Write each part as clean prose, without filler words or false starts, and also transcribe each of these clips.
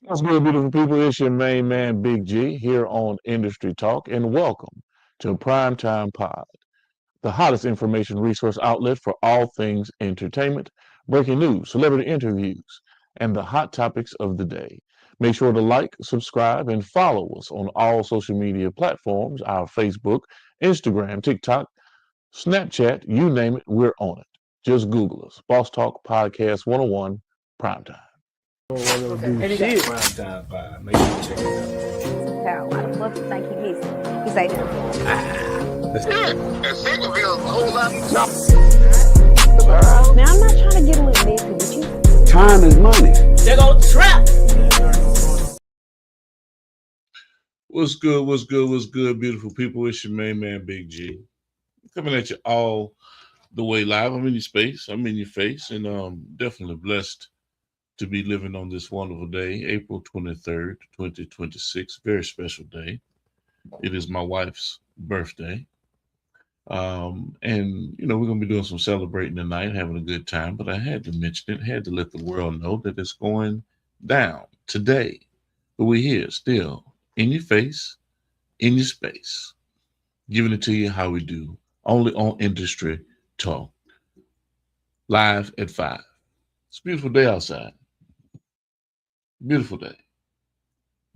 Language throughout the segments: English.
What's good, beautiful people? It's your main man, Big G, here on Industry Talk, and welcome to Primetime Pod, the hottest information resource outlet for all things entertainment, breaking news, celebrity interviews, and the hot topics of the day. Make sure to like, subscribe, and follow us on all social media platforms, our Facebook, Instagram, TikTok, Snapchat, you name it, we're on it. Just Google us. Boss Talk Podcast 101 Primetime. And he got Prime Time Pod. Make sure you check it How? Why the fuck you think he missing? He say that. And second bill a whole lot. Now I'm not trying to get a little messy with you. out. Time is money. They're gonna trap. What's good? What's good? What's good, beautiful people? It's your main man, Big G, coming at you all the way live. I'm in your space. I'm in your face, and definitely blessed to be living on this wonderful day, April 23rd, 2026. Very special day. It is my wife's birthday. And we're gonna be doing some celebrating tonight, having a good time. But I had to mention it, had to let the world know that it's going down today. But we're here still in your face, in your space, giving it to you how we do, only on Industry Talk, live at 5. It's a beautiful day outside. Beautiful day.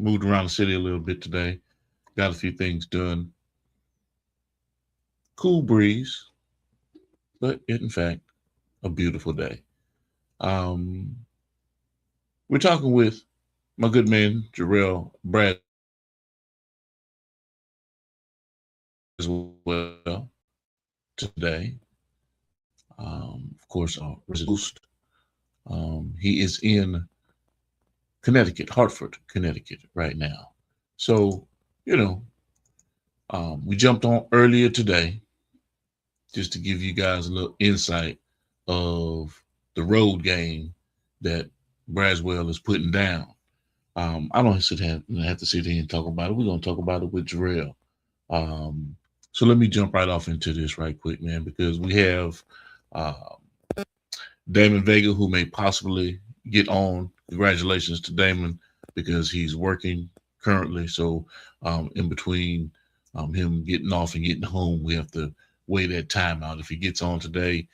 Moved around the city a little bit today. Got a few things done. Cool breeze, but in fact, a beautiful day. Um, we're talking with my good man, Jarrell Braswell today. Of course, Boost. He is in Connecticut, Hartford, Connecticut, right now. So, we jumped on earlier today just to give you guys a little insight of the road game that Braswell is putting down. I don't have to sit here and talk about it. We're going to talk about it with Jarrell. So let me jump right off into this right quick, man, because we have uh, Damon Vega, who may possibly get on. Congratulations to Damon because he's working currently. So in between him getting off and getting home, we have to weigh that time out. If he gets on today,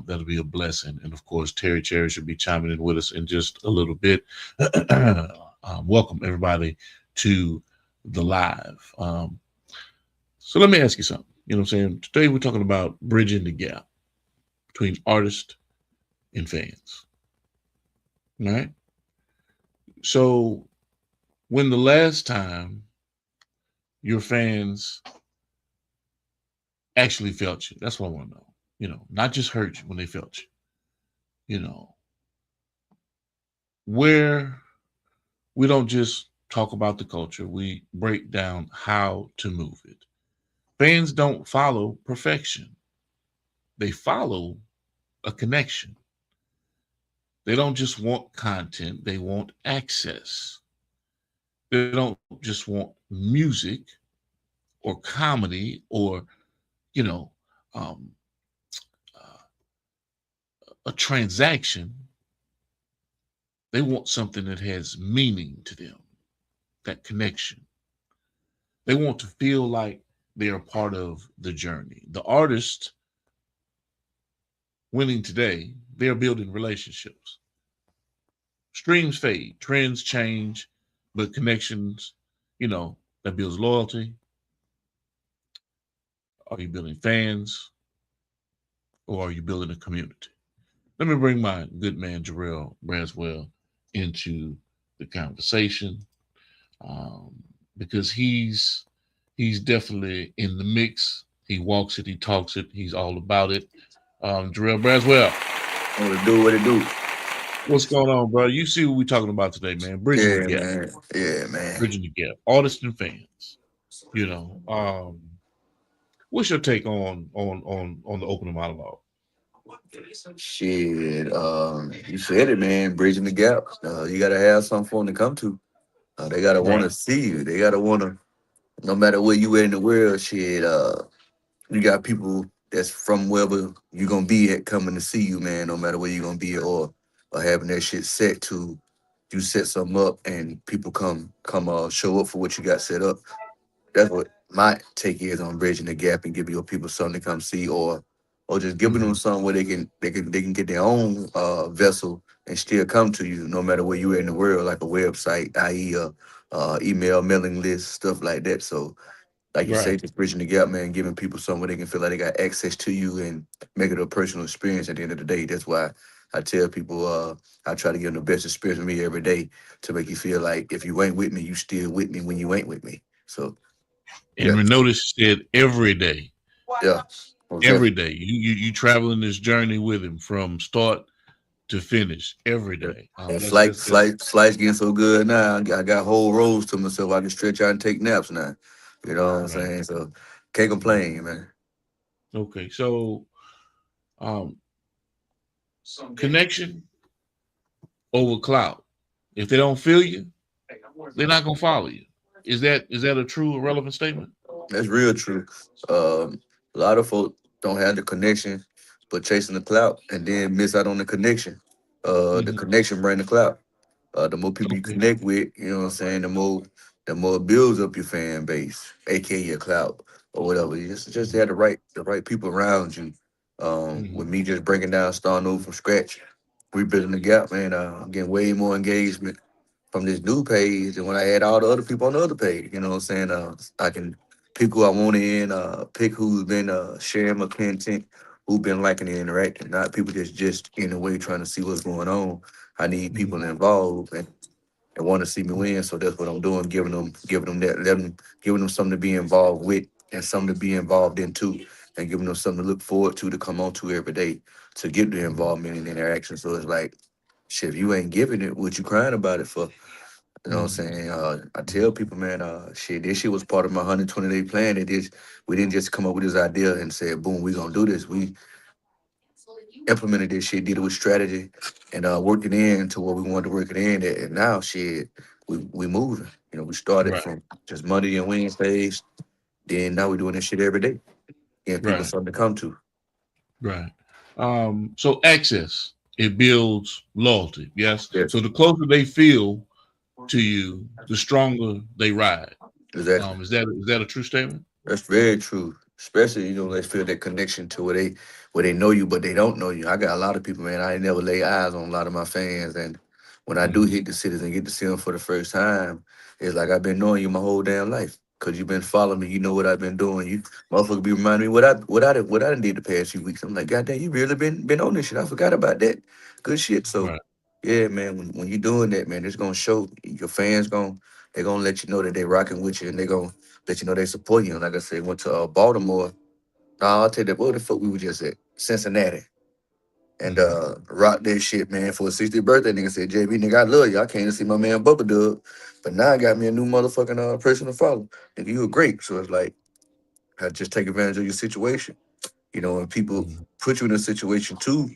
that'll be a blessing. And of course, Terry Cherry should be chiming in with us in just a little bit. Welcome everybody to the live. So let me ask you something. You know what I'm saying? Today we're talking about bridging the gap between artists and fans. All right. So when the last time your fans actually felt you, that's what I want to know. Not just heard you, when they felt you. Where we don't just talk about the culture, we break down how to move it. Fans don't follow perfection. They follow a connection. They don't just want content, they want access. They don't just want music or comedy or, you know, um, uh, a transaction. They want something that has meaning to them, that connection. They want to feel like they are part of the journey. The artist winning today, they're building relationships. Streams fade, trends change, but connections, that builds loyalty. Are you building fans or are you building a community? Let me bring my good man, Jarrell Braswell, into the conversation because he's definitely in the mix. He walks it, he talks it, he's all about it. Jarrell Braswell. What it do? What it do? What's going on, bro? You see what we're talking about today, man. Bridging the Yeah, gap. man. Yeah, man. Bridging the gap. Artists and fans. What's your take on the opening monologue? Shit. You said it, man. Bridging the gap. You gotta have something for them to come to. They gotta want Right. to see you. They gotta want to. No matter where you at in the world, shit. You got people that's from wherever you gonna be at coming to see you, man. No matter where you gonna be or having that shit set to. you set something up and people come show up for what you got set up. That's what my take is on bridging the gap and giving your people something to come see, or just giving them Hmm. something where they can get their own vessel and still come to you no matter where you are in the world, like a website, i.e. Email, mailing list, stuff like that. So like you say, Right. just bridging the gap, man, giving people somewhere they can feel like they got access to you and make it a personal experience at the end of the day. That's why I tell people I try to give them the best experience with me every day to make you feel like if you ain't with me, you still with me when you ain't with me. So And yeah, we notice said every day, yeah. Most every definitely. day, you traveling this journey with him from start to finish every Yeah. day. And That's flights getting so good now. I got whole rows to myself. I can stretch out and take naps now. You know what I'm right. saying? So can't complain, man. Okay. So, um, connection over clout. If they don't feel you, they're not gonna follow you. Is that a true or relevant statement? That's real true. A lot of folks don't have the connection, but chasing the clout and then miss out on the connection. The Hmm. connection bring the clout. The more people you Okay. connect with, you know what I'm saying, the more it builds up your fan base, aka your clout or whatever. You just have the right people around you. Hmm. With me just breaking down, starting over from scratch, rebuilding the gap, man. I'm getting way more engagement from this new page and when I add all the other people on the other page. You know what I'm saying? I can pick who I want in, pick who's been sharing my content, who been liking and interacting, not people just in the way trying to see what's going on. I need people Hmm. involved and want to see me win. So that's what I'm doing, giving them that, giving them something to be involved with and something to be involved in too, and giving them something to look forward to come on to every day to get the involvement and interaction. So it's like, shit, if you ain't giving it, what you crying about it for? You know what I'm Hmm. saying? I tell people, man, shit, this shit was part of my 120-day plan. We didn't just come up with this idea and say, boom, we gonna do this. We implemented this shit, did it with strategy, and worked it in to what we wanted to work it in. And now, shit, we moving. We started Right. from just Monday and Wednesdays. Then now we're doing this shit every day, getting people Right. something to come to. Right. So access, it builds loyalty. Yes. Yes, So the closer they feel to you, the stronger they ride. exactly. Is that a true statement? That's very true. Especially, they feel that connection to where they know you, but they don't know you. I got a lot of people, man. I ain't never lay eyes on a lot of my fans, and when I do Hmm. hit the cities and get to see them for the first time, it's like I've been knowing you my whole damn life. Cause you've been following me, you know what I've been doing. You motherfucker be reminding me what I done did the past few weeks. I'm like, God damn, you really been on this shit. I forgot about that. Good shit. So Right. yeah, man, when you doing that, man, it's gonna show your fans they're gonna let you know that they rocking with you and they gonna let you know they support you. And like I said, went to Baltimore. Nah, I'll tell you that. Where the fuck we were just at? Cincinnati. And Hmm. rocked that shit, man, for a 60th birthday. Nigga said, JB, nigga, I love you. I came to see my man Bubba Dub. But now I got me a new motherfucking person to follow. Nigga, you were great. So it's like, I just take advantage of your situation. And people Hmm. put you in a situation to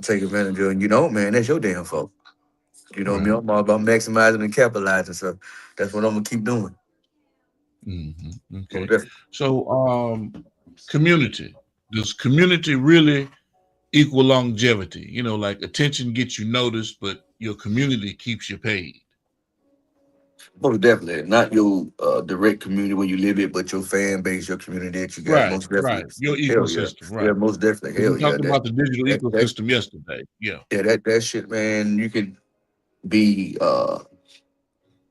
take advantage of, and man, that's your damn fault. You know me, Right. I'm all about maximizing and capitalizing. So that's what I'm gonna keep doing. Hmm. So Okay. that's So, community. Does community really equal longevity? Like attention gets you noticed, but your community keeps you paid. most definitely not your direct community where you live it, but your fan base, your community that you got. Right. Most Right. definitely. Your Hell yeah. ecosystem. Yeah, Right. most definitely. Because we Hell yeah. talked about the digital That ecosystem yesterday. Yeah. yeah, that shit, man, you can be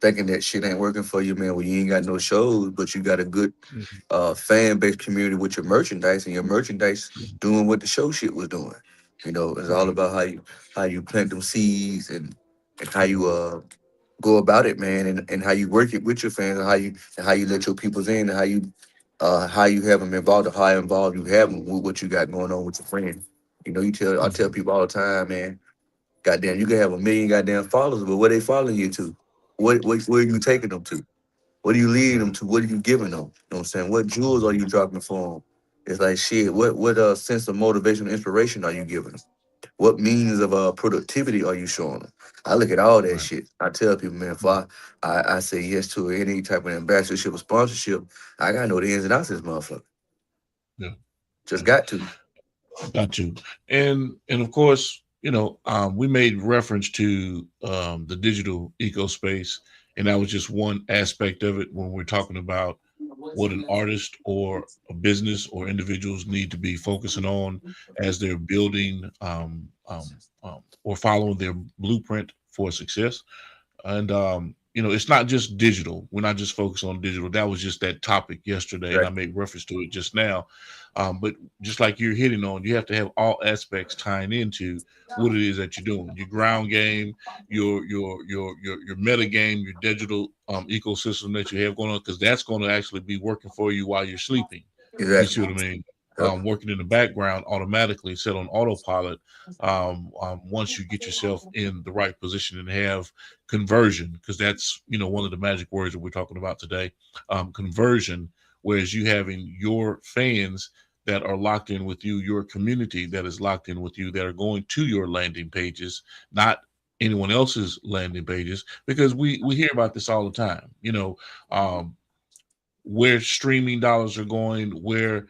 thinking that shit ain't working for you, man, when you ain't got no shows, but you got a good Mhm. fan base community with your merchandise and your merchandise doing what the show shit was doing. It's all Right. about how you plant them seeds and how you Mhm. go about it, man, and how you work it with your fans and how you let your peoples in and how you have them involved or how involved you have them with what you got going on with your friends. I tell Mhm. people all the time, man, goddamn, you can have a million goddamn followers, but where they following you to? Where are you taking them to? What are you leading them Right. to? What are you giving them? You know what I'm saying? What jewels are you dropping for them? It's like shit. What sense of motivation, inspiration are you giving them? What means of productivity are you showing them? I look at all that Right. shit. I tell people, man, if I say yes to any type of ambassadorship or sponsorship, I gotta know the ins and outs of this motherfucker. Yeah. Just Yeah. got to. Got you. And of course, we made reference to the digital eco space, and that was just one aspect of it when we're talking about what an artist or a business or individuals need to be focusing on as they're building or following their blueprint for success. And it's not just digital. We're not just focused on digital. That was just that topic yesterday, and I Right. made reference to it just now. But just like you're hitting on, you have to have all aspects tying into what it is that you're doing. Your ground game, your meta game, your digital ecosystem that you have going on, because that's going to actually be working for you while you're sleeping. You see Exactly. what I mean? Yep. Working in the background automatically, set on autopilot. Once you get yourself in the right position and have conversion, because that's one of the magic words that we're talking about today, conversion. Whereas you having your fans that are locked in with you, your community that is locked in with you, that are going to your landing pages, not anyone else's landing pages, because we hear about this all the time. Um, where streaming dollars are going, where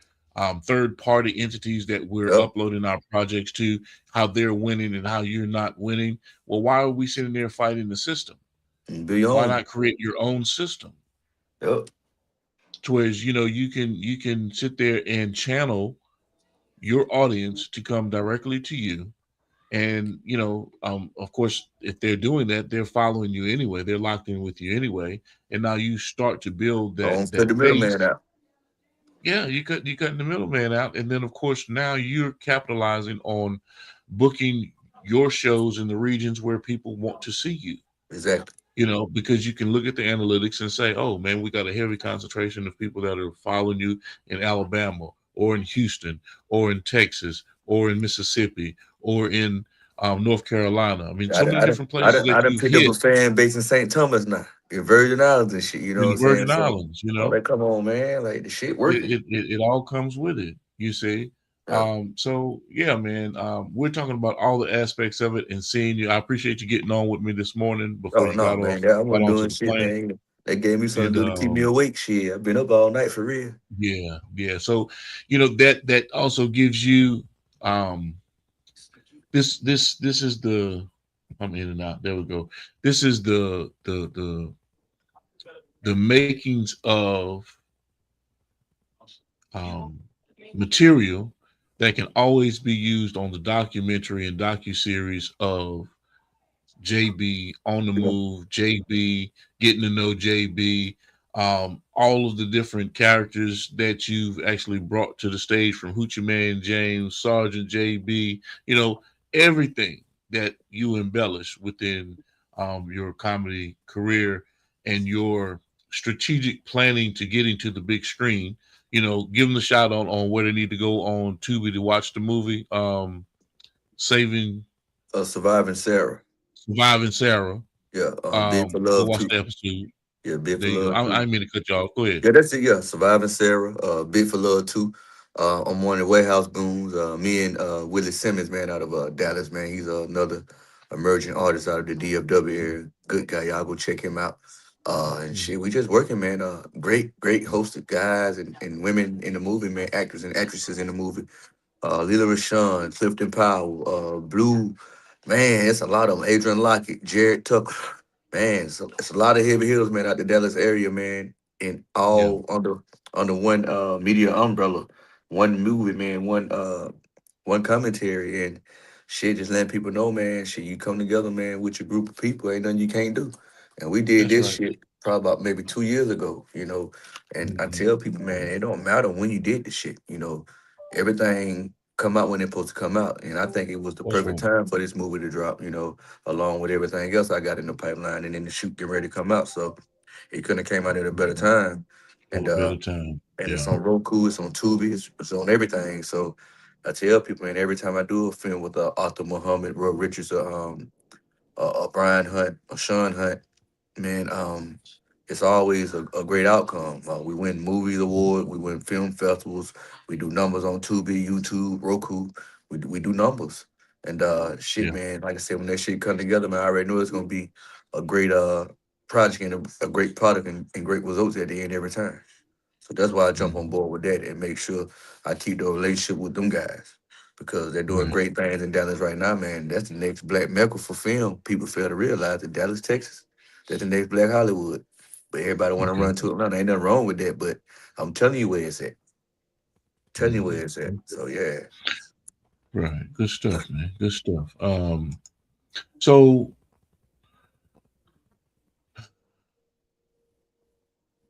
third party entities that we're Yep. uploading our projects to, how they're winning and how you're not winning. Well, why are we sitting there fighting the system? And be Why on. not create your own system? Yep. To whereas you can sit there and channel your audience to come directly to you. And of course, if they're doing that, they're following you anyway. They're locked in with you anyway. And now you start to build that Don't cut that the middleman base. out. Yeah, you cutting the middleman out, and then of course now you're capitalizing on booking your shows in the regions where people want to see you. Exactly. Because you can look at the analytics and say, oh man, we got a heavy concentration of people that are following you in Alabama or in Houston or in Texas or in Mississippi or in North Carolina. I mean, I so done, many I done, different I places done, that I done you've picked up a hit fan base in St. Thomas now, in Virgin Islands and shit. You know in what the I'm saying? Virgin So, Islands. I'm like, come on, man, like the shit it, working. it, it, it all comes with it, you see. Yeah. So yeah, man, we're talking about all the aspects of it and seeing you. I appreciate you getting on with me this morning before Oh you no, got man, off, that I got wasn't onto doing the shit, plane. man. They gave me something And to do to keep me awake. Shit, I've been up all night for real. yeah. So that also gives you um this is the I'm in and out. There we go. This is the makings of um material that can always be used on the documentary and docu-series of JB on the You know, move, JB getting to know JB, all of the different characters that you've actually brought to the stage from Hoochie Man James, Sergeant JB, everything that you embellish within your comedy career and your strategic planning to getting to the big screen. Give them a shout on where they need to go on Tubi to watch the movie. Saving Surviving Sarah. Surviving Sarah. Yeah, Bid for Go Love watch too. the episode. Yeah, Bid There for you go. Love I too. didn't mean to cut you off. Go ahead. Yeah, that's it. Yeah, Surviving Sarah. Bid for Love too. I'm one of the Warehouse Goons. Me and Willie Simmons, man, out of Dallas, man. He's another emerging artist out of the DFW area. Good guy. Y'all go check him out. And Mhm. shit, we just working, man. Great host of guys and women in the movie, man. Actors and actresses in the movie. Lila Rashawn, Clifton Powell, Blue, man, it's a lot of them. Adrian Lockett, Jared Tucker, man, it's a lot of heavy hitters, man, out the Dallas area, man, and Yeah, all under one media umbrella, one movie, man, one commentary, and shit, just letting people know, man, shit, you come together, man, with your group of people, ain't nothing you can't do, and we did that's this right. shit probably about maybe 2 years ago, and I Mhm. tell people, man, it don't matter when you did the shit. Everything come out when it's supposed to come out. And I think it was the That's perfect right. time for this movie to drop, along with everything else I got in the pipeline and then the shoot getting ready to come out. So it couldn't have came out at a better Mhm. time. At And a uh better time. and it's Yeah. on Roku, it's on Tubi, it's on everything. So I tell people, man, every time I do a film with Arthur Muhammad, Roy Richards, Brian Hunt, or Sean Hunt, man, it's always a great outcome. We win movies award, we win film festivals, we do numbers on Tubi, YouTube, Roku. We do numbers. And shit, Yeah. man, like I said, when that shit come together, man, I already know it's gonna be a great project and a great product and great results at the end every time. So that's why I jump on Mhm. board with that and make sure I keep the relationship with them guys. because they're doing Right. great things in Dallas right now, man. That's the next black mecca for film. People fail to realize that Dallas, Texas, that's the next black Hollywood. But everybody want to Okay. run to it. No, there ain't nothing wrong with that, but I'm telling you where it's at. Telling you where Mhm. it's at. So, yeah. Right. Good stuff, man. Good stuff. So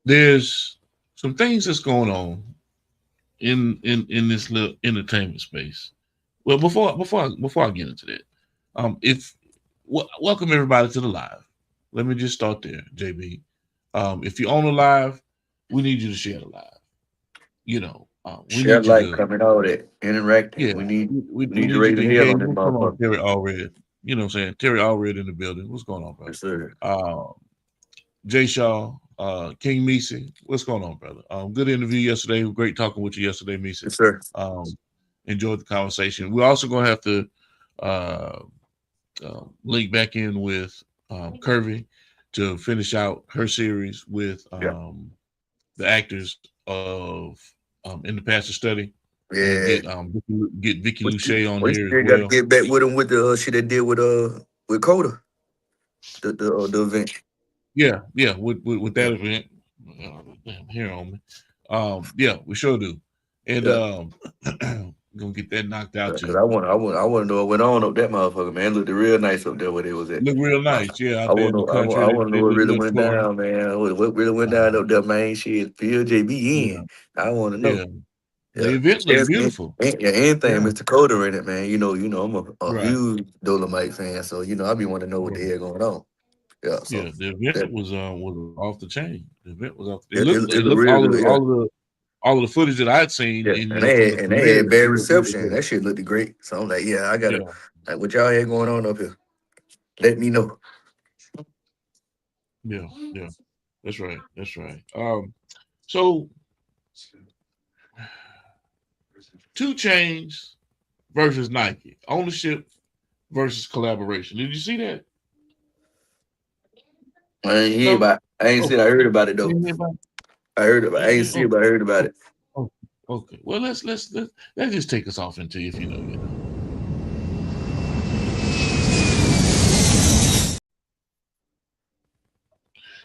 there's some things that's going on in this little entertainment space. Well, before I get into that, welcome everybody to the live. Let me just start there, JB. If you're on the live, we need you to share the live. You know, we Share need you like, to, comment, all that. Interacting. yeah, We need we we need to need you raise to the hell engage. on this What's going on, motherfucker. Terry Allred? You know what I'm saying? Terry Allred in the building. What's going on, brother? Yes, sir. Jay Shaw, King Meese. What's going on, brother? Good interview yesterday. Great talking with you yesterday, Meese. Yes, sir. Enjoyed the conversation. We're also going to have to link back in with Curvy to finish out her series with the actors of In the Pastor Study. And Yeah. get Vicky We Luce on we here as still got to well. get back with him with the shit they did with Coda, the event. Yeah, with that event. Damn, here on me. Yeah, we sure do. And Yeah. gonna get that knocked out Cause too. I want to know what went on up that motherfucker, man. It looked real nice up there where they was at. Look real nice, yeah, I out there want in the to know. country. I want to know what That really little went corner. down, man. What really went down up there, man? Shit, Phil JB Yeah, in. I want to know. yeah. The Yeah. event looked beautiful. Anything, Yeah, Mr. Coda in it, man. You know, I'm a right. huge Dolomite fan, so I be wanting to know what the Right. hell going on. Yeah, so Yeah, the event that, was off the chain. The event was off. It it, looked it, it looked looked real good. Yeah. all of the footage that I'd seen Yeah, in and from the they premiere. had bad It looked really reception. good. That shit looked great. So I'm like, yeah, I gotta Yeah, like what y'all had going on up here. Let me know. yeah. That's right. That's right. So 2 Chainz versus Nike, ownership versus collaboration. Did you see that? No. I ain't Okay. said I heard about it You though. didn't hear about it? I heard about. I ain't see it, Okay. but I heard about it. Okay. Okay. Well, let's just take us off into if you know, you know.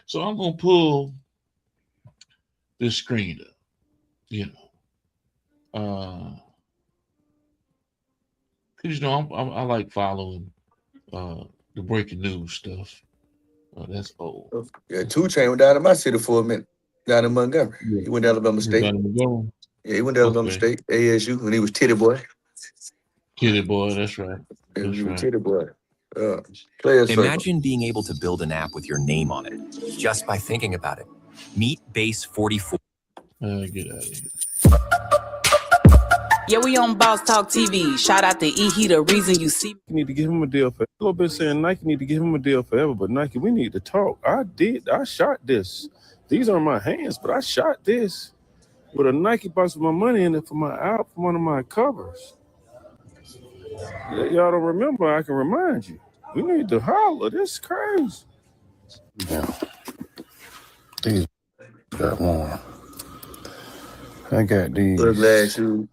So I'm gonna pull this screen up. You know, because I like following the breaking news stuff. That's old. Yeah, 2 Chainz went down to my city for a minute. Down in Montgomery. Yeah. He went to Alabama Who's State. down in Montgomery? Yeah, he went to Alabama Okay. State, ASU, when he was Titty Boy. Kitty boy, that's right. And That's he was right. Titty Boy. Player circle. Imagine being able to build an app with your name on it just by thinking about it. Meet Base 44. Get out of here. Yeah, we on Boss Talk TV. Shout out to E. He the reason you see. You need to give him a deal for. I've been saying Nike need to give him a deal forever, but Nike, we need to talk. I shot this. These are my hands, but I shot this with a Nike box with my money in it for my out for one of my covers. Y'all don't remember? I can remind you. We need to holler. This is crazy. Yeah. These got one. I got these. Look, last shoe.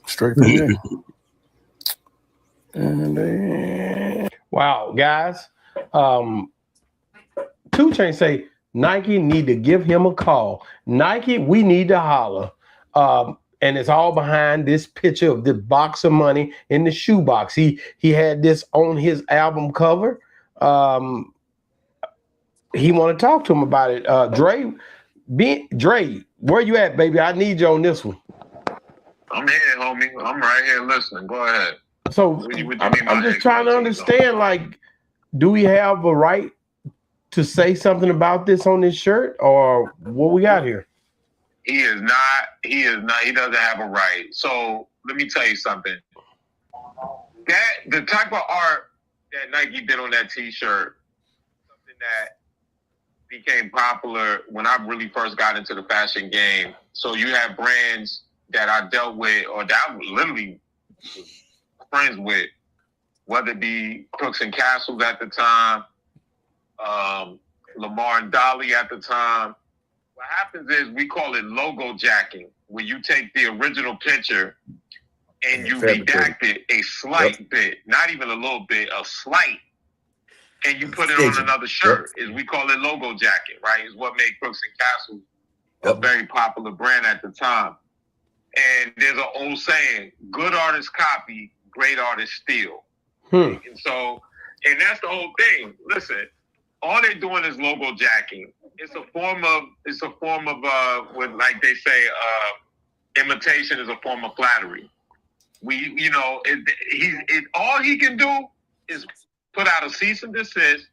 Straight from there. And then... Wow, guys. 2 Chainz say Nike need to give him a call. Nike, we need to holler. And it's all behind this picture of the box of money in the shoebox. He had this on his album cover. He want to talk to him about it. Dre, where you at, baby? I need you on this one. I'm here, homie. I'm right here listening. Go ahead. So I'm just trying to understand, like, do we have a right to say something about this on this shirt, or what we got here? He is not. He doesn't have a right. So let me tell you something. The type of art that Nike did on that T-shirt, something that became popular when I really first got into the fashion game. So you have brands that I dealt with, or that I literally was friends with, whether it be Crooks and Castles at the time, Lamar and Dolly at the time. What happens is we call it logo jacking, where you take the original picture and you Fabricated. redacted a slight bit, not even a little bit, a slight, and you put it Stitching. on another shirt. Is we call it logo jacket, right? Is what made Crooks and Castles a Yep. very popular brand at the time. And there's an old saying: "Good artists copy, great artists steal." And so, and that's the whole thing. Listen, all they're doing is logo jacking. It's a form of what, like they say, imitation is a form of flattery. All he can do is put out a cease and desist,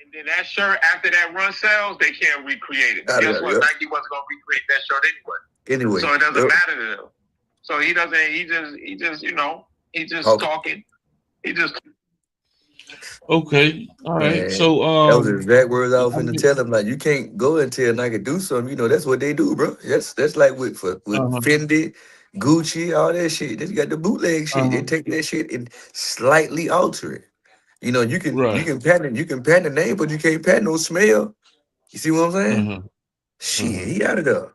and then that shirt, after that run sells, they can't recreate it. Guess what? Nike wasn't gonna recreate that shirt anyway. So it doesn't matter to them. So he doesn't. He's just talking. He just. Okay, all right. Man, So that was his exact words I was finna tell him. Like, you can't go and tell Nike do something. You know, that's what they do, bro. That's like with Fendi, Gucci, all that shit. They got the bootleg shit. They take that shit and slightly alter it. You know, you can patent the name, but you can't patent no smell. You see what I'm saying? Shit, he out of there.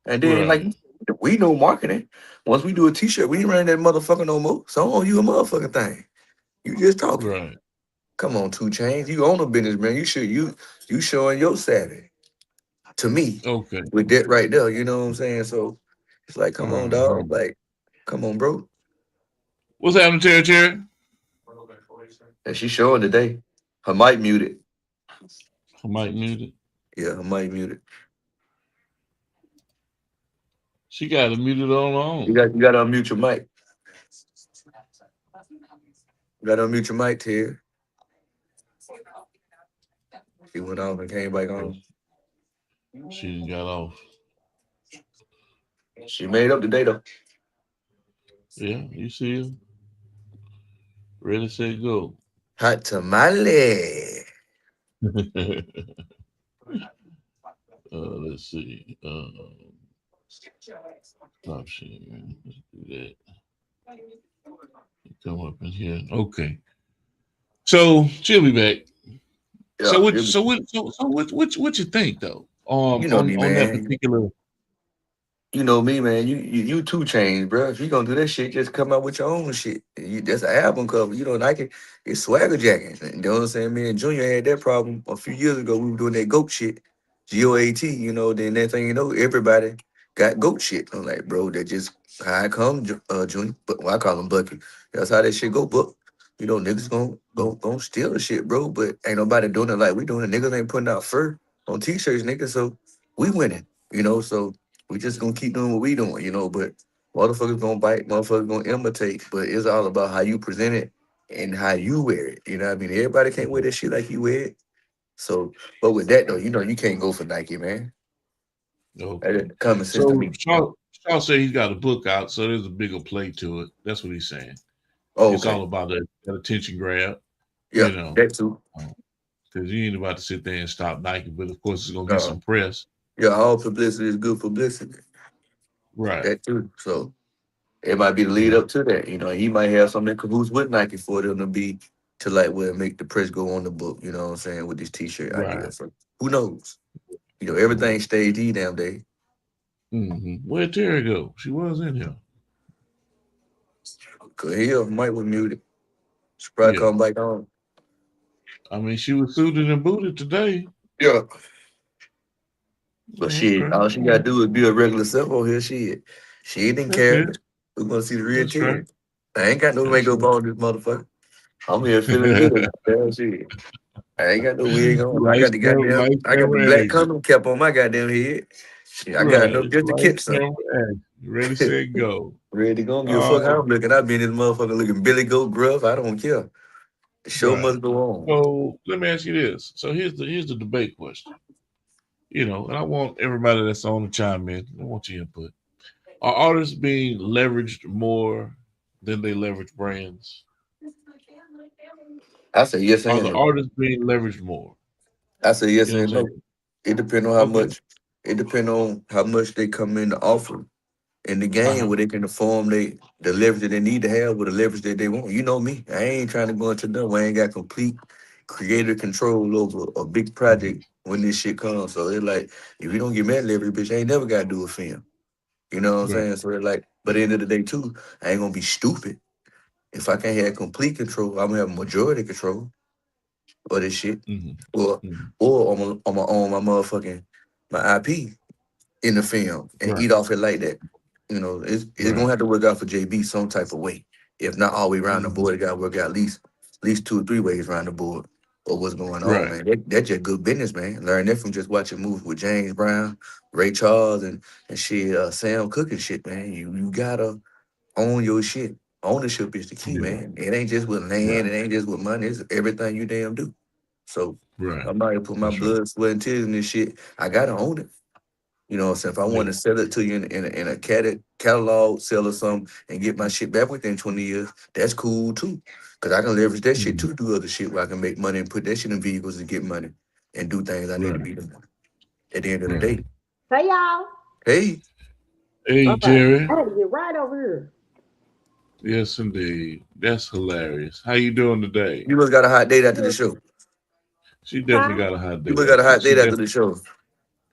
And then like we know marketing. Once we do a t-shirt, we ain't running that motherfucker no more. So I don't owe you a motherfucking thing. You just talking. Right. Come on, 2 Chainz. You own a business, man. You showing your savvy to me. Okay. With that right there, you know what I'm saying? So it's like, come on, dog. Like, come on, bro. What's happening, Terry? And she's showing today. Her mic muted. Her mic muted? Yeah, her mic muted. She got it muted on her own. You got to unmute your mic. You got to unmute your mic, Terry. She went off and came back on. She got off. She made up today, though. Yeah, you see her. Ready, set, go. Hot tamale. Let's see. Stop sharing. Let's do that. Come up in here. Okay. So she'll be back. Yeah, what you think though? You know me, man. On that particular. You know me, man. You 2 Chainz, bro. If you gonna do that shit, just come out with your own shit. That's an album cover. You know, Nike is swagger jacking. You know what I'm saying? Me and Junior had that problem a few years ago. We were doing that GOAT shit, GOAT. You know, then that thing, you know, everybody got GOAT shit. I'm like, bro, that just how I come, Junior. But I call him Bucky. That's how that shit go. But you know, niggas gonna steal the shit, bro. But ain't nobody doing it like we doing it. Niggas ain't putting out fur on t-shirts, niggas. So we winning. You know, so. We just gonna keep doing what we doing, you know, but motherfuckers gonna bite, motherfuckers gonna imitate, but it's all about how you present it and how you wear it. You know what I mean? Everybody can't wear that shit like you wear it. So, but with that though, you know, you can't go for Nike, man. Okay. Common sense to me. Shaw said he's got a book out, so there's a bigger play to it. That's what he's saying. Oh, it's all about that attention grab. Yeah, you know, that too. Because you ain't about to sit there and stop Nike, but of course it's gonna get some press. Yeah, all publicity is good publicity. Right. That too. So it might be the lead up to that. You know, he might have something in cahoots with Nike for them to be to like make the press go on the book, you know what I'm saying, with this t-shirt idea. So who knows? You know, everything stays these damn days. Where'd Terry go? She was in here. Mike was muted. She probably come back on. I mean, she was suited and booted today. Yeah. But shit, all she gotta do is be a regular self on here. She didn't care. We're gonna see the real Terry. I ain't got no makeup on this motherfucker. I'm here feeling good. Damn shit. I ain't got no wig on. I got the black condom cap on my goddamn head. Shit, I got enough just to catch something. Ready, set, go. Ready to go. Give a fuck how I'm looking. I be in this motherfucker looking Billy Goat Gruff. I don't care. The show must go on. So let me ask you this. So here's the debate question. You know, and I want everybody that's on to chime in. I want your input. Are artists being leveraged more than they leverage brands? I say yes and no. Are the artists being leveraged more? I say yes and no. It depends on how much. It depends on how much they come in to offer in the game, where they can inform the leverage that they need to have with the leverage that they want. You know me. I ain't trying to go into them where I ain't got complete creative control over a big project when this shit comes. So it's like, if you don't get mad leverage, bitch, I ain't never got to do a film. You know what I'm Right. saying? So it's like, but at the end of the day too, I ain't gonna be stupid. If I can't have complete control, I'm gonna have majority control of this shit. Mm-hmm. Or I'm gonna own my motherfucking my IP in the film and Right. eat off it like that. You know, it's gonna have to work out for JB some type of way. If not all the way around the board, it gotta work out at least 2 or 3 ways around the board or what's going on, Right. man. That's just good business, man. Learn that from just watching movies with James Brown, Ray Charles, and shit, Sam Cooke and shit, man. You gotta own your shit. Ownership is the key, Yeah. man. It ain't just with land, Right. it ain't just with money, it's everything you damn do. So Right. I'm not gonna put my That's right. blood, sweat, and tears in this shit. I gotta own it. You know what I'm saying? If I want to sell it to you in a catalog sale or something and get my shit back within 20 years, that's cool too. Because I can leverage that shit to do other shit where I can make money and put that shit in vehicles and get money and do things I need to be doing at the end of the day. Hey, y'all. Hey. Hey, Jerry. I had to get right over here. Yes, indeed. That's hilarious. How you doing today? You must got a hot date after the show. She definitely got a hot date. You must got a hot date after the show.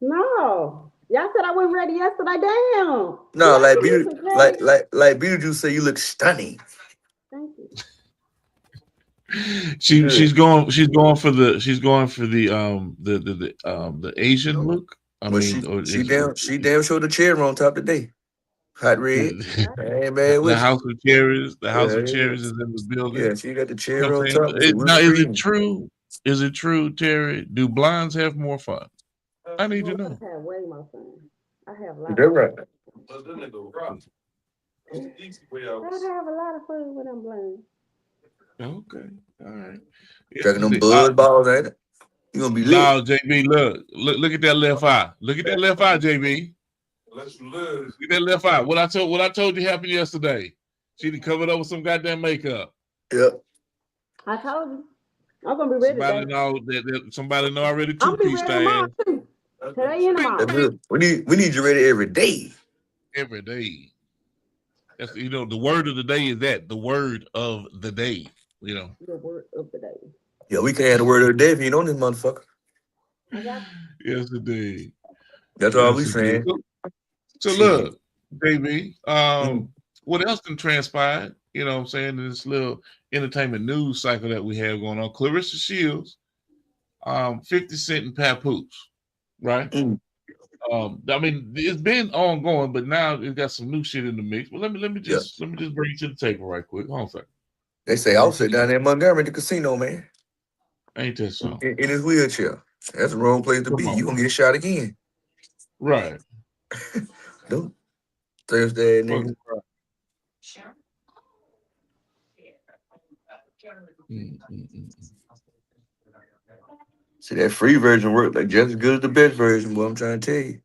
No. Y'all said I wasn't ready yesterday. Damn. No, like Beetlejuice say you look stunning. Thank you. She's going for the Asian look. I But mean, she damn sure the chair on top today. Hot red. Hey man, the House of Cherries. The House of Yeah, Cherries is in the building. Yeah, she got the chair You know on what I'm top. saying? Now, is it true? Is it true, Terry? Do blinds have more fun? I need to know. I have way more fun. I have a lot. That's right. I have a lot of fun when I'm blind. Okay, all right. Drinking them bud balls, ain't it? You gonna be lit. No, JB, look at that left eye. Look at that left eye, JB. Look at that left eye. What I told you happened yesterday. She done covered up with some goddamn makeup. Yep. I told you. I'm gonna be ready. Somebody know already I'm two-piece tomorrow too. Today and tomorrow. We need you ready every day. Every day. That's the word of the day is that. The word of the day. The word of the day. Yeah, we can't have the word of the day if you know this motherfucker. Yes, indeed. That's all we saying. So look, baby, what else can transpire? You know what I'm saying? In this little entertainment news cycle that we have going on. Clarissa Shields, 50 Cent and Papoose, right? I mean, it's been ongoing, but now it's got some new shit in the mix. But let me just bring you to the table right quick. Hold on a second. They say Offset down there in Montgomery, the casino, man. Ain't that so? In his wheelchair. That's the wrong place to be. You gonna get shot again. Right. Don't Thursday, nigga. See, that free version worked like just as good as the best version, boy. I'm trying to tell you.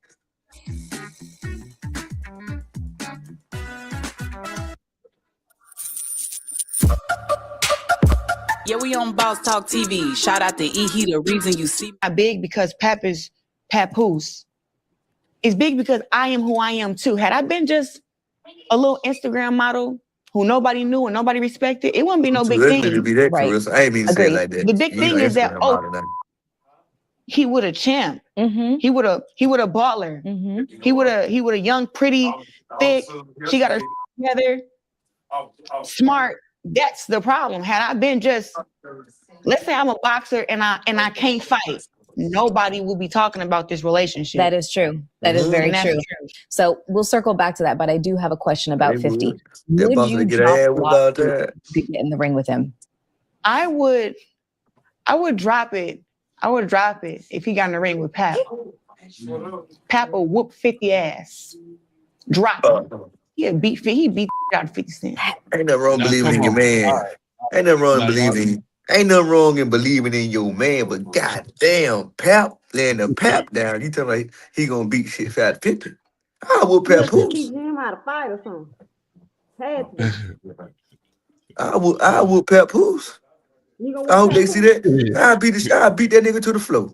Yeah, we on Boss Talk TV. Shout out to E. The reason you see I'm big because Papoose is big because I am who I am too. Had I been just a little Instagram model who nobody knew and nobody respected, it wouldn't be no big thing. To be that, right. I ain't mean to say it like that. The big thing is that he would have champ. Mm-hmm. He would have baller. Mm-hmm. He would have young, pretty, thick. She got her together, smart. That's the problem. Had I been just, let's say I'm a boxer and I can't fight, nobody will be talking about this relationship. That is true. That is very true. So we'll circle back to that, but I do have a question about 50. Would you drop to get in the ring with him? I would drop it. I would drop it if he got in the ring with Pap. Pap will whoop 50 ass. Drop him. He beat the out of 50 Cent. Ain't nothing wrong believing in your man. Ain't nothing wrong in believing in your man, but goddamn, Pap laying the Pap down. You tell me he gonna beat shit fat 50. I will Papoose. Beat him out of fight or something. Had to. I will Papoose. I hope they see that. I beat that nigga to the floor.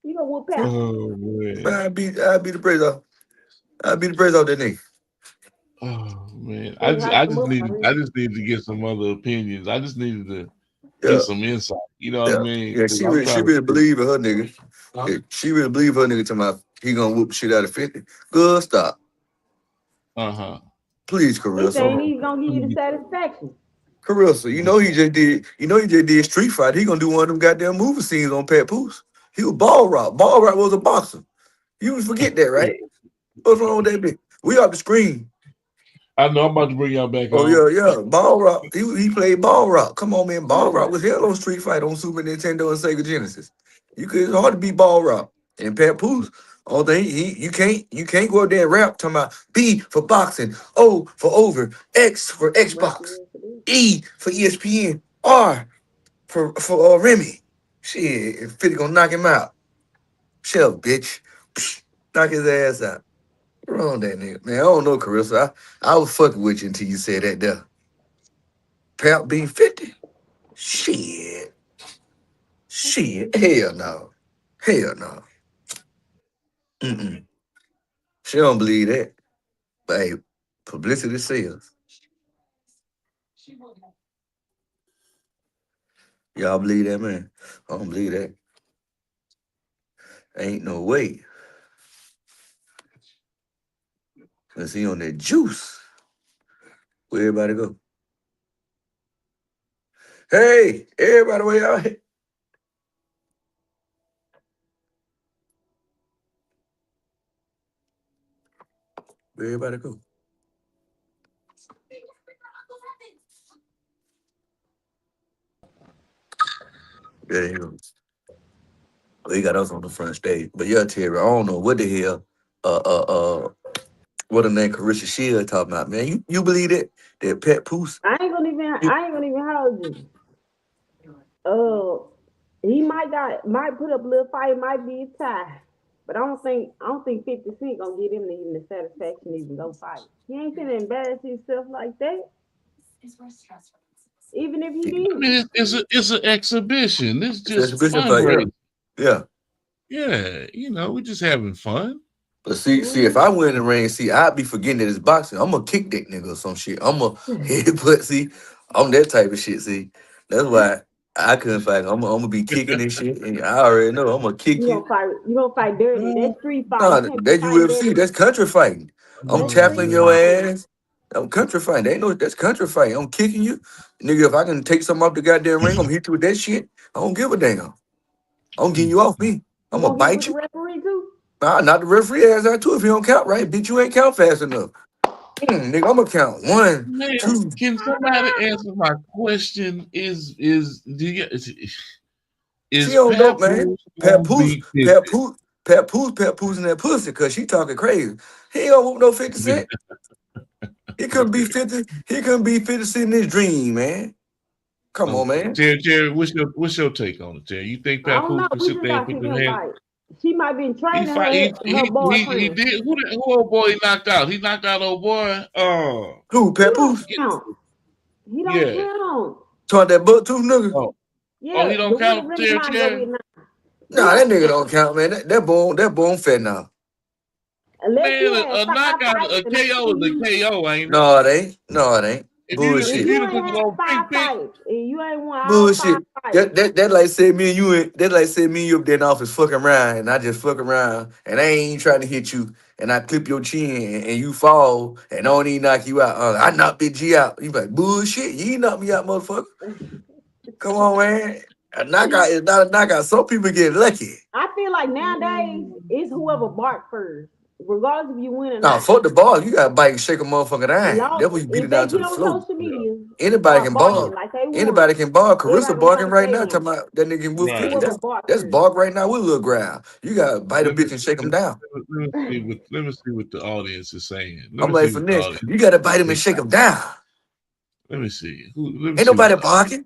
You gonna whoop Pap. Oh man. I beat the praise off. I beat the praise off that nigga. Oh man, I just need to get some other opinions. I just needed to get some insight. You know what I mean? Yeah, she really believe in her nigga. Yeah, she really believe her nigga to my he gonna whoop shit out of 50. Good, stop. Please, He Carissa. saying he's gonna give you the satisfaction. Carissa, you know he just did Street Fighter. He gonna do one of them goddamn movie scenes on Pat Poose. He was Ball Rock. Ball Rock was a boxer. You forget that, right? What's wrong with that bitch? We off the screen. I know I'm about to bring y'all back Oh, on. yeah. Ball Rock. He played Ball Rock. Come on, man. Ball Rock was hell on Street Fighter on Super Nintendo and Sega Genesis. It's hard to beat Ball Rock. And Pat Poose, all thing you can't go up there and rap talking about B for boxing, O for over, X for Xbox, E for ESPN, R for Remy. Shit, 50 gonna knock him out. Shut up, bitch. Knock his ass out. What's wrong with that nigga? Man, I don't know, Carissa. I was fucking with you until you said that there. Pap being 50? Shit. Hell no. Mm-mm. She don't believe that. But hey, publicity sells. Y'all believe that, man? I don't believe that. Ain't no way. Cause he on that juice. Where everybody go? Hey, everybody, where y'all at? Where everybody go? There you go. Well, he got us on the front stage. But yeah, Terry, I don't know what the hell what the name Carissa Shield talking about, man. You believe it? That Pat Poose? I ain't gonna even hold you. He might put up a little fight, might be a tie. But I don't think 50 Cent gonna get him even the satisfaction to even go fight. He ain't finna embarrass himself like that. Even if he did. I mean, it's an exhibition. It's just exhibition fun. fight, yeah. Yeah, we're just having fun. But see, if I win in the ring, I'd be forgetting that it's boxing. I'm gonna kick that nigga or some shit. I'm gonna headbutt. I'm that type of shit. That's why I couldn't fight. I'm gonna be kicking and shit, and I already know I'm gonna kick you. You gonna fight dirty? That's street fight. Nah, that's UFC. That's country fighting. I'm tackling your ass. I'm country fighting. They ain't no, that's country fighting. I'm kicking you, nigga. If I can take something off the goddamn ring, I'm gonna hit you with that shit. I don't give a damn. I'm getting you off me. I'm gonna bite you. Referee too? Nah, not the referee ass out too. If you don't count right, bitch, you ain't count fast enough. Nigga, I'm gonna count 1, 2. Can somebody answer my question? Is she don't know, man. Pat Poose in that pussy because she talking crazy. He ain't gonna whoop no 50 Cent. He couldn't be 50. He couldn't be 50 Cent in his dream, man. Come on, man. Jerry, what's your take on it, Jerry? You think Pat Poose can sit there and put the hand? She might be training her boyfriend. He did. Who old boy he knocked out? He knocked out old boy. Who? Pat Poose? He don't count. Talking that butt tooth nigga. Yeah, he don't count. Jerry. Nah, that nigga don't count, man. That bone fat now. Man, a knockout, a KO is a KO, ain't it? No, it ain't. If Bullshit. you ain't won bullshit. That like said me and you. That like said me and you up there in the office fucking around, and I just fuck around, and I ain't trying to hit you, and I clip your chin, and you fall, and I don't even knock you out. I knock Big G out. You like bullshit. You ain't knock me out, motherfucker. Come on, man. A knockout is not a knockout. Some people get lucky. I feel like nowadays it's whoever bark first. Regardless if you win or nah, not. fuck the ball. You gotta bite and shake a motherfucking eye. That's when you beat it down to the floor. Anybody can ball. Anybody can ball. Carissa barking right now, talking about that nigga Wolf 50. That's bark right now with a little ground. You gotta bite a bitch and shake him down. Let me see what the audience is saying. I'm like, for next, you gotta bite him and shake him down. Let me see. Ain't nobody barking.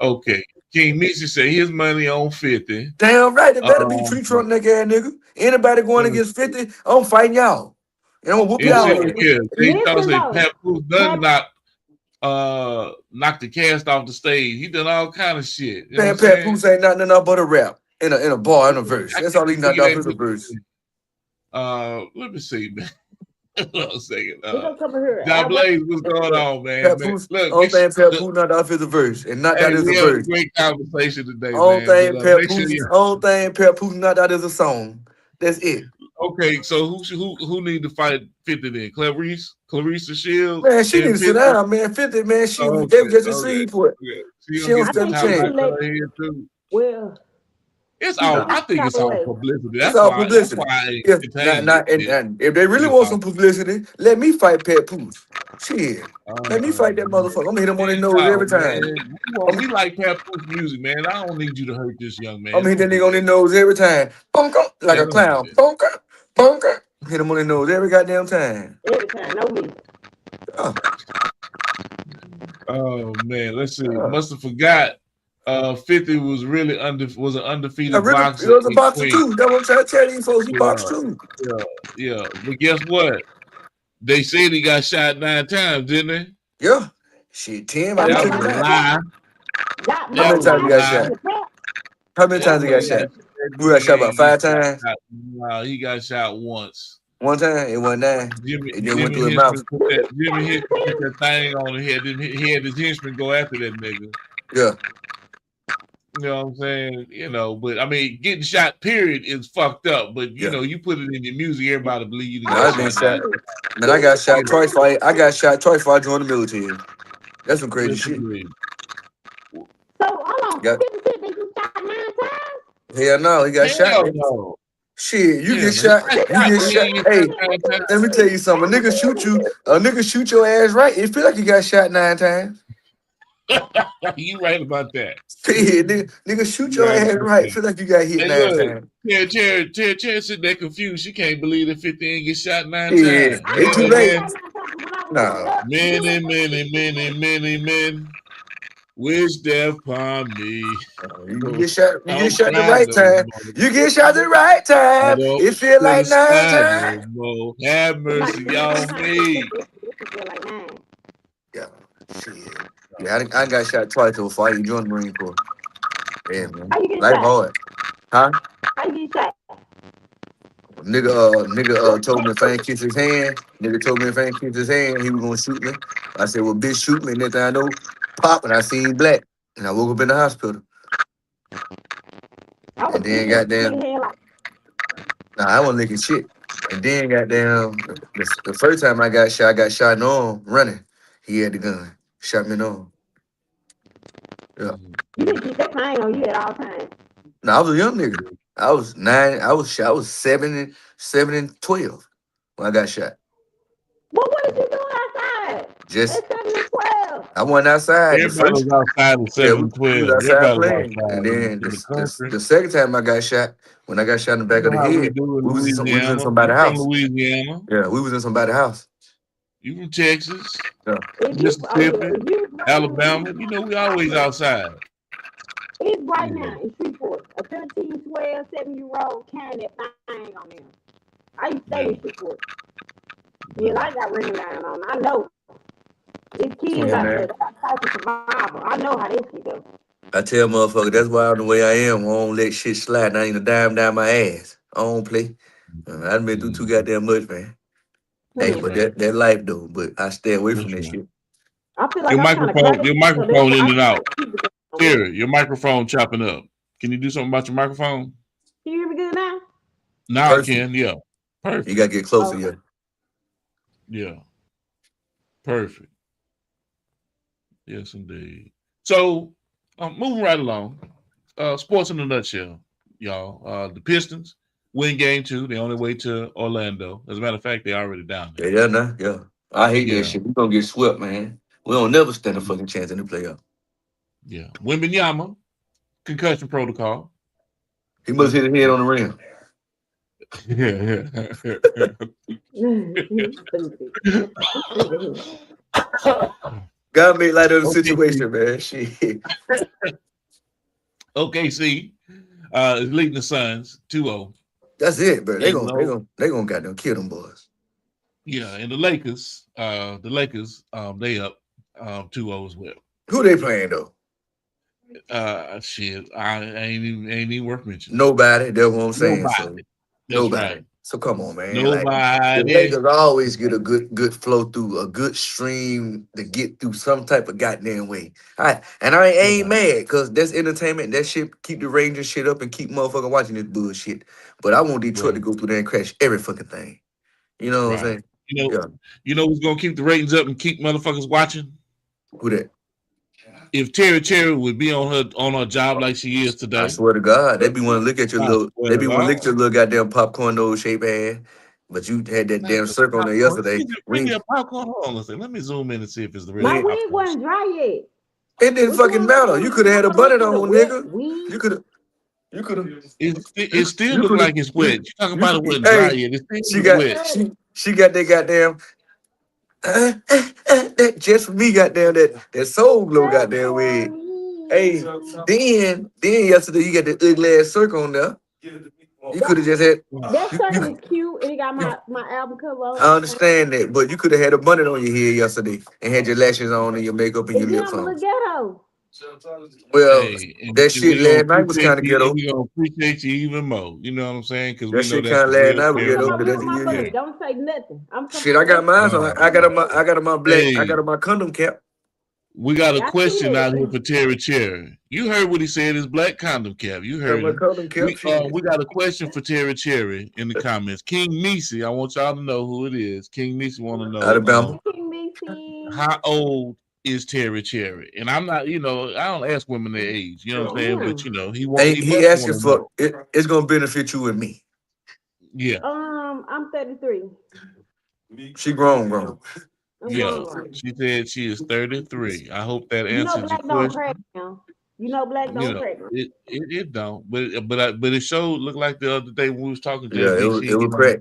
Okay. King Missy said his money on 50. Damn right, it better be tree trunk nigga ass nigga. Anybody going against 50, I'm fighting y'all. And I'm gonna whoop y'all. Yeah, he thought that Pat Poose done knock the cast off the stage. He done all kind of shit. Man, Pat Poose ain't nothing but a rap in a bar in a verse. That's all he knocked off is a verse. Let me see, man. Hold on a second. Here. John Blaze, what's going on, man? Pat Poose, only thing Pat Poose knocked off is a verse, and not that is a verse. Great conversation today, only man. Thing Pat Poose knocked out is a song. That's it. Okay, so who need to fight 50 then? Clarissa Shields? Man, she and need to sit 50? down, man. 50, man. They was just a seed for it. She don't stand a chance. Well, It's all. I think it's all publicity. It's all publicity. If they really want some publicity, let me fight Pat Pooch. Shit. Let me fight that motherfucker. I'm gonna hit him on his nose every time. We like Pat Pooch music, man. I don't need you to hurt this young man. I'm gonna hit that nigga on his nose every time. Bunker, like a clown. Bunker, bunker. Hit him on his nose every goddamn time. Every time, no me. Oh man, let's see. Must have forgot. 50 was really an undefeated boxer. It was a boxer too. That's what I'm trying to tell you folks. He boxed too. Yeah. But guess what? They said he got shot 9 times, didn't they? Yeah. Shit, 10. That was a lie. How many times he got shot? How many times he got shot? We got shot about 5 times. No, he got shot once. One time, it wasn't 9. It went through his mouth. Jimmy Henson put that thing on his head. He had his henchman go after that nigga. Yeah. You know what I'm saying? You know, but I mean, getting shot, period, is fucked up. But you know, you put it in your music, everybody believe you. I've been shot. Man, I got shot twice. I got shot twice before I joined the military. That's some crazy shit. So hold on. 50 you shot 9 times? Hell no, he got shot. No. Shit, you get shot. You get shot. Hey, let me tell you something. A nigga shoot you. A nigga shoot your ass right. It feel like you got shot 9 times. You right about that. Yeah, nigga shoot your ass right. Feel like you got hit 9 times. Yeah, Cherry sitting there confused. She can't believe that 50 ain't get shot 9 times. It's too late. Nah. Many wish death upon me. You get shot the right time. You get shot the right time. It feel like 9 times. Have mercy on me. Yeah. Shit. Yeah, I got shot twice before I joined the Marine Corps. Yeah, man. Life hard. Huh? How you get shot? Nigga told me if I ain't kiss his hand, he was gonna shoot me. I said, well, bitch, shoot me. And next thing I know, pop, and I seen black. And I woke up in the hospital. And then goddamn, I wasn't licking shit. And then goddamn, the first time I got shot in the arm running. He had the gun. Shot me in the arm. Yeah. You didn't keep that pain on you at all times. No, I was a young nigga. I was 9. I was 7 and 12 when I got shot. Well, what did you do outside? Just at 7 and 12. I went outside. Everybody was outside at 7 and 12. We was outside playing. And then the second time I got shot, when I got shot in the back of the head, we was in somebody's house. Louisiana. Yeah, we was in somebody's house. You from Texas, yeah. Mississippi, Alabama. You know, we always outside. It's right now in Shreveport. A 13, 12, 7-year-old carrying that thing on them. I used to stay in Shreveport. Yeah, I got ring down on. I know. It's kids out there that got survival. I know how this can go. I tell motherfucker, that's why I'm the way I am. I don't let shit slide. Not even a dime down my ass. I don't play. I done been through too goddamn much, man. Hey, but that life though. But I stay away from that shit. I feel like your microphone in and out. Terry, your microphone chopping up. Can you do something about your microphone? Can you hear me good now? Now I can, yeah. Perfect. You gotta get closer, yeah. Yeah. Perfect. Yes, indeed. So, moving right along. Sports in a nutshell, y'all. The Pistons win game 2. They're on their way to Orlando. As a matter of fact, they're already down there. Yeah. I hate that shit. We're gonna get swept, man. We don't never stand a fucking chance in the playoff. Yeah. Wembanyama, concussion protocol. He must hit his head on the rim. Gotta make light of the situation, man. Shit. OKC is leading the Suns 2-0. That's it, bro. They gonna goddamn kill them boys. Yeah, and the Lakers, they up 2-0 as well. Who they playing though? Shit, I ain't even worth mentioning. Nobody. That's what I'm saying. Nobody. So come on, man. Like the Nobody. Lakers always get a good flow through, a good stream to get through some type of goddamn way. I ain't mad because that's entertainment. That shit keep the Rangers shit up and keep motherfucker watching this bullshit. But I want Detroit to go through there and crash every fucking thing. You know what I'm saying? You know who's gonna keep the ratings up and keep motherfuckers watching? Who that? If Terry Cherry would be on her job like she is today. I swear to God, they be want to look at your little, they be want to look at your little goddamn popcorn nose shape ass. But you had that damn circle on there yesterday. Bring your popcorn. Hold on, listen. Let me zoom in and see if it's the real. My wig wasn't dry yet. It didn't fucking matter. You could have had a bonnet on, nigga. You could have. It still look like it's wet. You talking about it wasn't dry yet? It's still wet. She got that goddamn. That just for me, goddamn that soul glow, goddamn wig. Hey, then yesterday you got that ugly ass circle on there. You could have just had. That circle is cute, and it got my album cover on. I understand that, but you could have had a bonnet on your head yesterday and had your lashes on and your makeup and your lips on. Well, that shit last night was kind of ghetto. We gonna appreciate you even more. You know what I'm saying? Because that shit kind of last night was ghetto. Don't say nothing. Shit, I got mine on. I got on my black. I got on my condom cap. We got a question out here for Terry Cherry. You heard what he said, his black condom cap. You heard him. We got a question for Terry Cherry in the comments. King Nisi, I want y'all to know who it is. King Nisi want to know. Alabama. How old is Terry Cherry? And I'm not, I don't ask women their age. You know what I'm saying? But he asking for it. It's gonna benefit you and me. Yeah. I'm 33. She grown. Yeah, she said she is 33. I hope that answers your question. Black don't crack. It don't, but it showed looked like the other day when we was talking to her. It was crack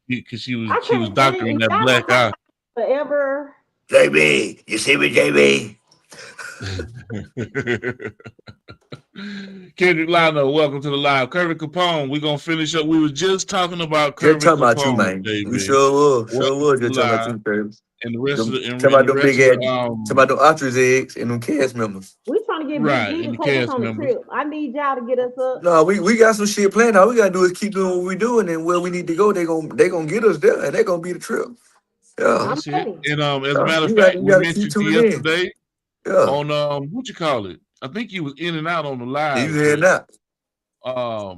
because she was doctoring that black eye. Forever. JB, you see me, JB? Kendrick Lino, welcome to the live. Kirby Capone, we're gonna finish up. We were just talking about Kirby Capone. About you, man. We sure was. Just talking about you, Kirby. And the rest of the talk about them big ass, talk about them ostrich eggs and them cast members. We trying to get Big G to take us on the trip. I need y'all to get us up. No, we got some shit planned. All we gotta do is keep doing what we doing, and where we need to go, they gonna get us there, and they gonna be the trip. Yeah, that's it. And as a matter of fact, we mentioned to you yesterday on what you call it. I think he was in and out on the live. He was in and out.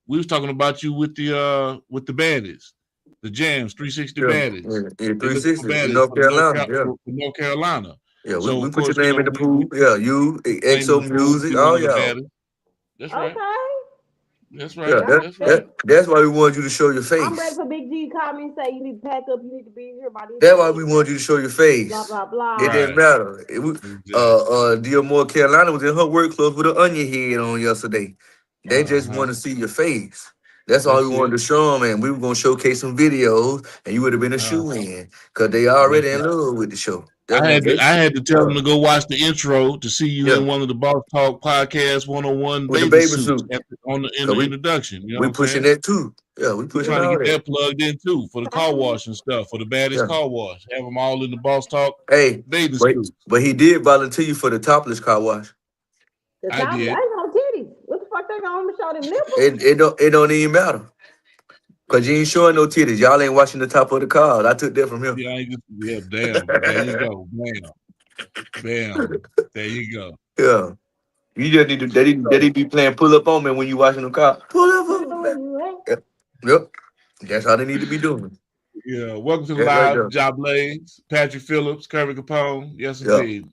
We was talking about you with the baddies. The Jams 360 baddies. Yeah, 360 North Carolina. North Carolina. Yeah, we put your name in the pool. Yeah, you, EXO Music. Oh, yeah. That's right. Okay. That's right. Yeah, that's why we wanted you to show your face. I'm ready for Big G to call me and say, you need to pack up, you need to be here by this. That's why we wanted you to show your face. Blah, blah, blah. It didn't matter. Dearmore Carolina was in her work clothes with an onion head on yesterday. They just want to see your face. That's all we wanted to show them, and we were going to showcase some videos, and you would have been a shoe-in, because they already in love with the show. I had to tell them to go watch the intro to see you in one of the Boss Talk Podcast 101 with the baby suit in the introduction. You know we pushing that too. Yeah, we pushing trying to get that plugged in too for the car wash and stuff, for the baddest car wash. Have them all in the Boss Talk baby suit. But he did volunteer you for the topless car wash. I did. I ain't no titties. What the fuck they gonna show them nipples? It don't even matter. Cause you ain't showing no titties. Y'all ain't watching the top of the car. I took that from him. Yeah, damn. There you go. Bam. There you go. Yeah. You just need to they be playing pull up on me when you watching the car. Pull up on me. Yep. That's how they need to be doing. Yeah. Welcome to the live, Job Blaze, Patrick Phillips, Kirby Capone. Yes, indeed.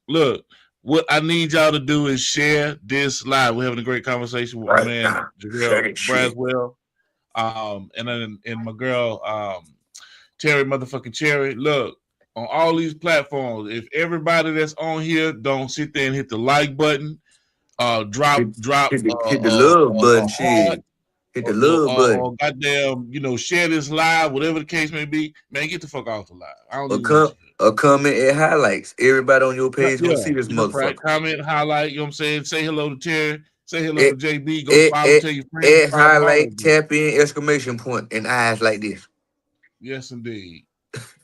Look. What I need y'all to do is share this live. We're having a great conversation with my man Jarrell Braswell, and my girl Terry motherfucking Cherry. Look, on all these platforms, if everybody that's on here don't sit there and hit the like button, hit the love button, shit. Hit the love button. Or goddamn, share this live, whatever the case may be. Man, get the fuck off the live. I don't a comment and highlights. Everybody on your page gonna see this motherfucker. Right. Comment, highlight, you know what I'm saying? Say hello to Terry. Say hello to JB. Go follow, tell your friends. Highlight, tap in, exclamation point, and eyes like this. Yes, indeed.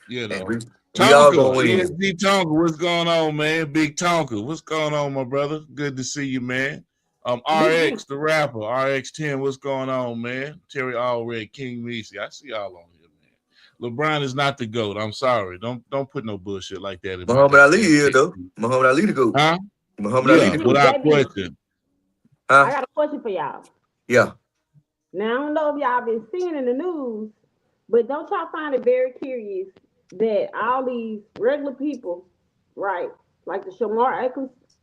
We all gonna win. ESG Tonka, what's going on, man? Big Tonka, what's going on, my brother? Good to see you, man. RX the rapper, RX10, what's going on, man? Terry Allred, King Meese. I see y'all on here, man. LeBron is not the GOAT. I'm sorry. Don't put no bullshit like that in my Muhammad Ali here though. Muhammad Ali the GOAT. Huh? Muhammad Ali the GOAT. Without question. Huh? I got a question for y'all. Yeah. Now I don't know if y'all been seeing in the news, but don't y'all find it very curious that all these regular people, right, like the Shamar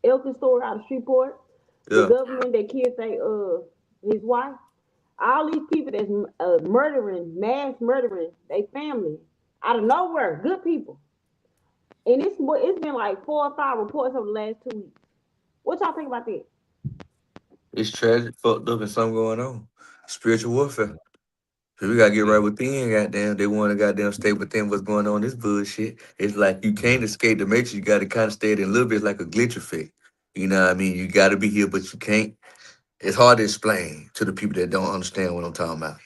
Elkin story out of Shreveport, the government that killed his wife, all these people that's mass murdering their family out of nowhere, good people. And it's been like 4 or 5 reports over the last 2 weeks. What y'all think about that? It's tragic, fucked up, and something going on. Spiritual warfare. So we gotta get right within, goddamn. They want to goddamn stay within what's going on. This bullshit. It's like you can't escape the matrix. You gotta kind of stay there a little bit, like a glitch effect. You know what I mean? You gotta be here, but you can't. It's hard to explain to the people that don't understand what I'm talking about.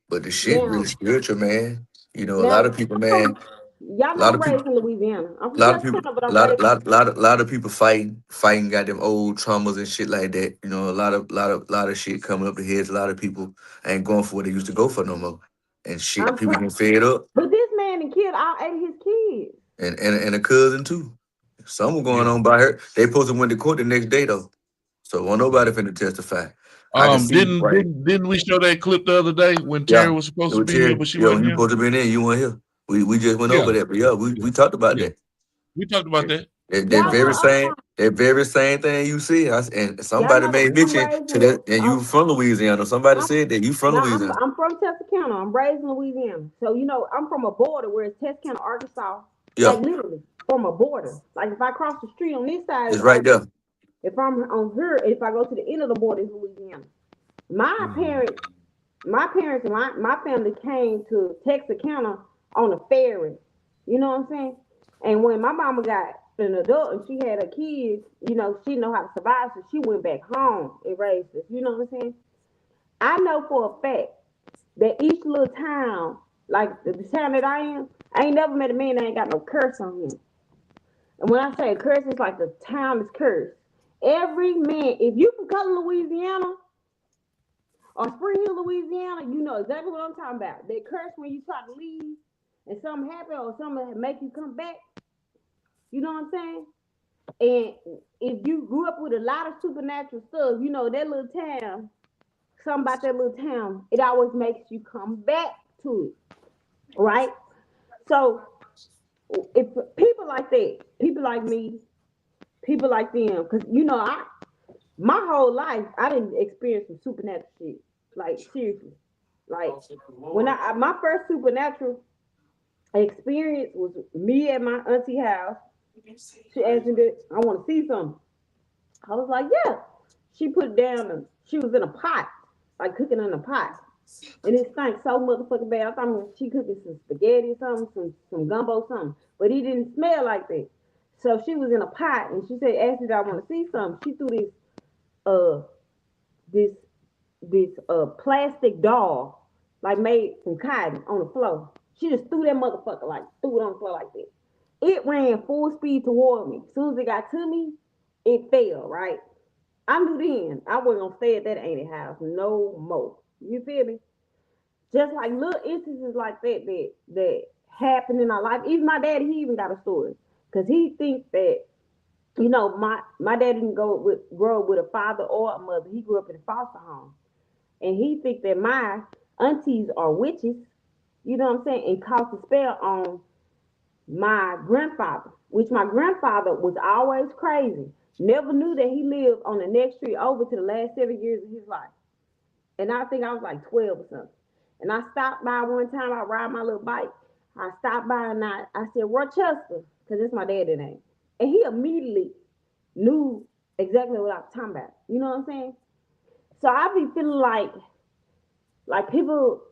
But the shit really spiritual, man. You know, a lot of people, man. Y'all know I'm raised in Louisiana. I'm from South Carolina, but I'm lot of people fighting got them old traumas and shit like that. You know, a lot of shit coming up the heads. A lot of people ain't going for what they used to go for no more. And shit, people getting fed up. But this man and killed all 8 of his kids. And a cousin too. Some were going on by her. They supposed to went to court the next day though. So won't nobody finna testify. Didn't we show that clip the other day when Terry was supposed to be here, but she wasn't you here? supposed to be there, you weren't here. We just went over that, but we talked about that. We talked about that. That very same thing you see, and somebody made mention to that, and you from Louisiana. Somebody said that you from Louisiana. I'm from Texarkana. I'm raised in Louisiana, so you know I'm from a border where it's Texarkana, Arkansas. Yeah. Like literally from a border. Like if I cross the street on this side, it's right there. If I'm on here, if I go to the end of the border, it's Louisiana. My parents and my family came to Texarkana on a ferry. You know what I'm saying? And when my mama got an adult and she had her kids, you know, she know how to survive, so she went back home and raised us. You know what I'm saying? I know for a fact that each little town, like the town that I ain't never met a man that ain't got no curse on him. And when I say curse, it's like the town is cursed. Every man, if you from Cutler, Louisiana, or Spring Hill, Louisiana, you know exactly what I'm talking about. They curse when you try to leave and something happen or something make you come back. You know what I'm saying? And if you grew up with a lot of supernatural stuff, you know that little town, something about that little town, it always makes you come back to it, right? So if people like that, people like me, people like them, because you know, my whole life I didn't experience some supernatural shit. Like seriously, like when my first supernatural experience was me at my auntie house. She asked me, I want to see something. I was like, yeah. She put down, she was in a pot, like cooking in a pot. And it stank so motherfucking bad. I thought she cooking some spaghetti or something, some gumbo or something. But it didn't smell like that. So she was in a pot and she said, asked me, I want to see something. She threw this plastic doll, like made from cotton, on the floor. She just threw that motherfucker, like threw it on the floor like that. It ran full speed toward me. As soon as it got to me, it fell, right? I knew then I wasn't gonna stay at that auntie house no more. You feel me? Just like little instances like that happen in our life. Even my daddy, he even got a story. Cause he thinks that, you know, my dad didn't grow up with a father or a mother. He grew up in a foster home. And he thinks that my aunties are witches, you know what I'm saying, and cast a spell on my grandfather, which my grandfather was always crazy. Never knew that he lived on the next street over to the last 7 years of his life. And I think I was like 12 or something. And I stopped by one time, I ride my little bike. I stopped by and I said, Rochester, because it's my dad's name. And he immediately knew exactly what I was talking about. You know what I'm saying? So I be feeling like people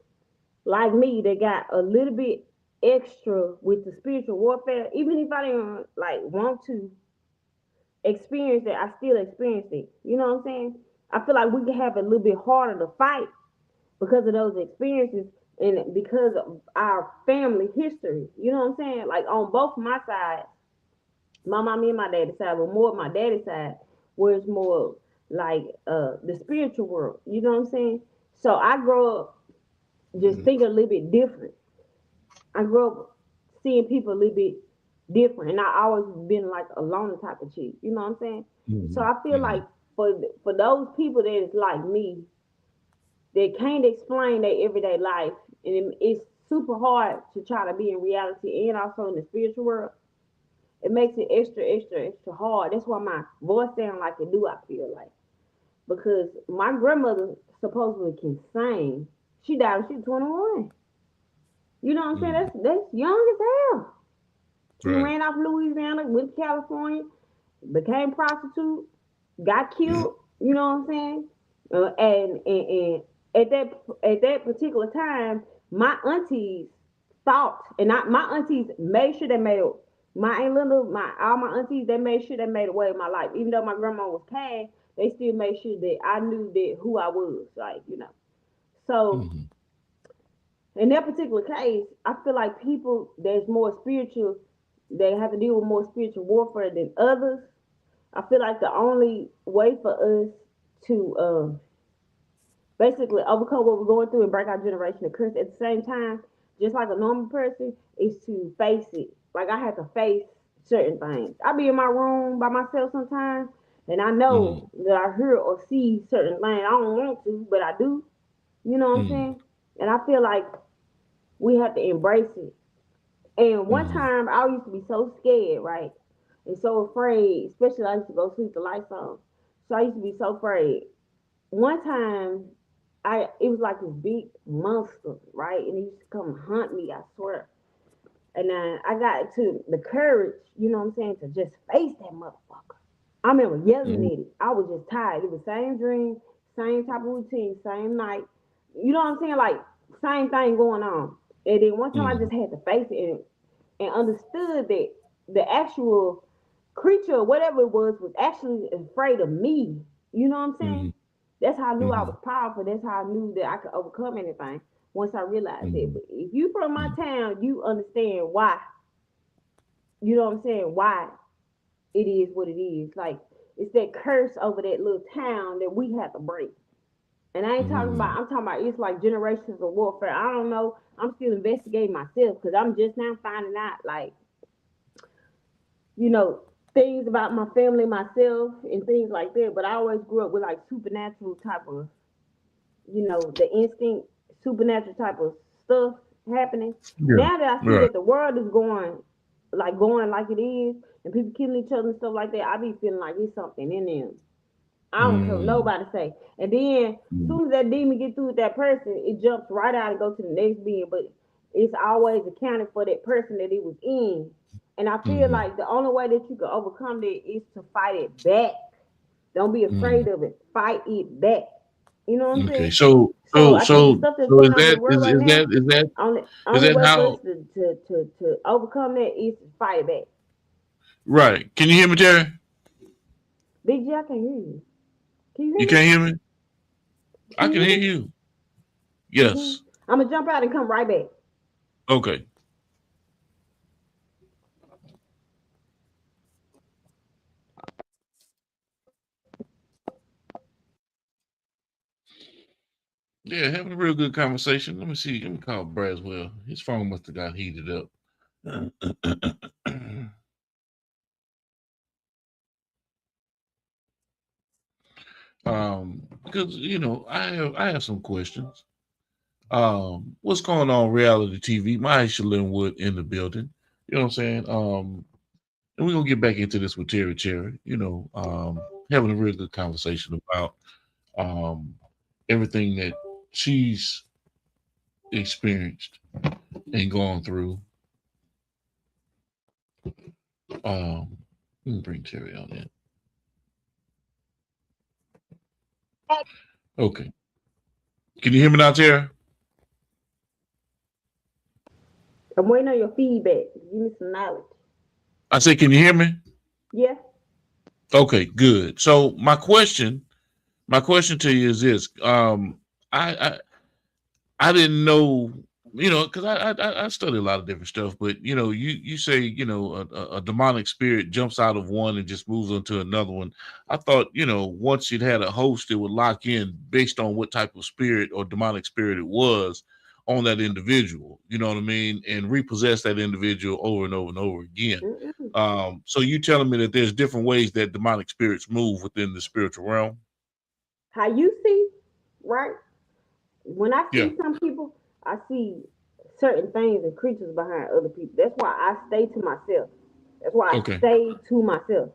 like me that got a little bit extra with the spiritual warfare, even if I didn't like want to experience it, I still experienced it. You know what I'm saying? I feel like we can have a little bit harder to fight because of those experiences and because of our family history. You know what I'm saying? Like on both my sides, my mommy and my daddy's side, but more of my daddy's side, where it's more like the spiritual world. You know what I'm saying? So I grew up just thinking a little bit different. I grew up seeing people a little bit different, and I always been like a loner type of chick. You know what I'm saying? So I feel like for those people that is like me, they can't explain their everyday life, and it's super hard to try to be in reality and also in the spiritual world. It makes it extra hard. That's why my voice sound like it do. I feel like because my grandmother supposedly can sing. She died when she was 21. You know what I'm saying? That's young as hell. She ran off Louisiana, went to California, became prostitute, got killed. You know what I'm saying? And at that particular time, my aunties thought, and my aunties made sure they made it. My Aunt Linda, all my aunties, they made sure they made a way in my life. Even though my grandma was passed, they still made sure that I knew that who I was, like, you know. So in that particular case, I feel like people that's more spiritual, they have to deal with more spiritual warfare than others. I feel like the only way for us to basically overcome what we're going through and break our generational curse at the same time, just like a normal person, is to face it. Like I have to face certain things. I be in my room by myself sometimes, and I know that I hear or see certain things. I don't want to, but I do. You know what I'm saying? And I feel like we have to embrace it. And one time I used to be so scared, right? And so afraid, especially I used to go sleep the lights on. So I used to be so afraid. One time it was like this big monster, right? And he used to come hunt me, I swear. And I got to the courage, you know what I'm saying, to just face that motherfucker. I remember yelling at it. I was just tired. It was the same dream, same type of routine, same night. You know what I'm saying? Like, same thing going on. And then one time I just had to face it and understood that the actual creature, whatever it was actually afraid of me. You know what I'm saying? That's how I knew I was powerful. That's how I knew that I could overcome anything once I realized it. But if you from my town, you understand why. You know what I'm saying? Why it is what it is. Like, it's that curse over that little town that we have to break. And I ain't talking about, I'm talking about it's like generations of warfare. I don't know. I'm still investigating myself because I'm just now finding out, like, you know, things about my family, myself, and things like that. But I always grew up with like supernatural type of, you know, the instinct, supernatural type of stuff happening. Now that I see that the world is going like it is, and people killing each other and stuff like that, I be feeling like there's something in them. I don't care what nobody say. And then as soon as that demon get through with that person, it jumps right out and goes to the next being. But it's always accounted for that person that it was in. And I feel like the only way that you can overcome that is to fight it back. Don't be afraid of it. Fight it back. You know what I'm saying? So is that how to overcome that is to fight it back. Right. Can you hear me, Terry? Big G, I can't hear you. You can't hear me? I can hear you. Yes. I'm gonna jump out and come right back. Okay. Yeah, having a real good conversation. Let me see. Let me call Braswell. His phone must have got heated up. Because you know, I have some questions. What's going on reality TV? Maisha Linwood in the building. You know what I'm saying? And we're gonna get back into this with Terry Cherry, you know, having a real good conversation about everything that she's experienced and gone through. Let me bring Terry on in. Okay. Can you hear me now, Terry? I'm waiting on your feedback. Give me some knowledge. I said, can you hear me? Yeah. Okay, good. So my question to you is this: I didn't know because I study a lot of different stuff, but you say a demonic spirit jumps out of one and just moves on to another one. I thought once it had a host, it would lock in based on what type of spirit or demonic spirit it was on that individual. You know what I mean, and repossess that individual over and over and over again. So you telling me that there's different ways that demonic spirits move within the spiritual realm? How you see, right? When I see some people, I see certain things and creatures behind other people. That's why I stay to myself. That's why I stay to myself.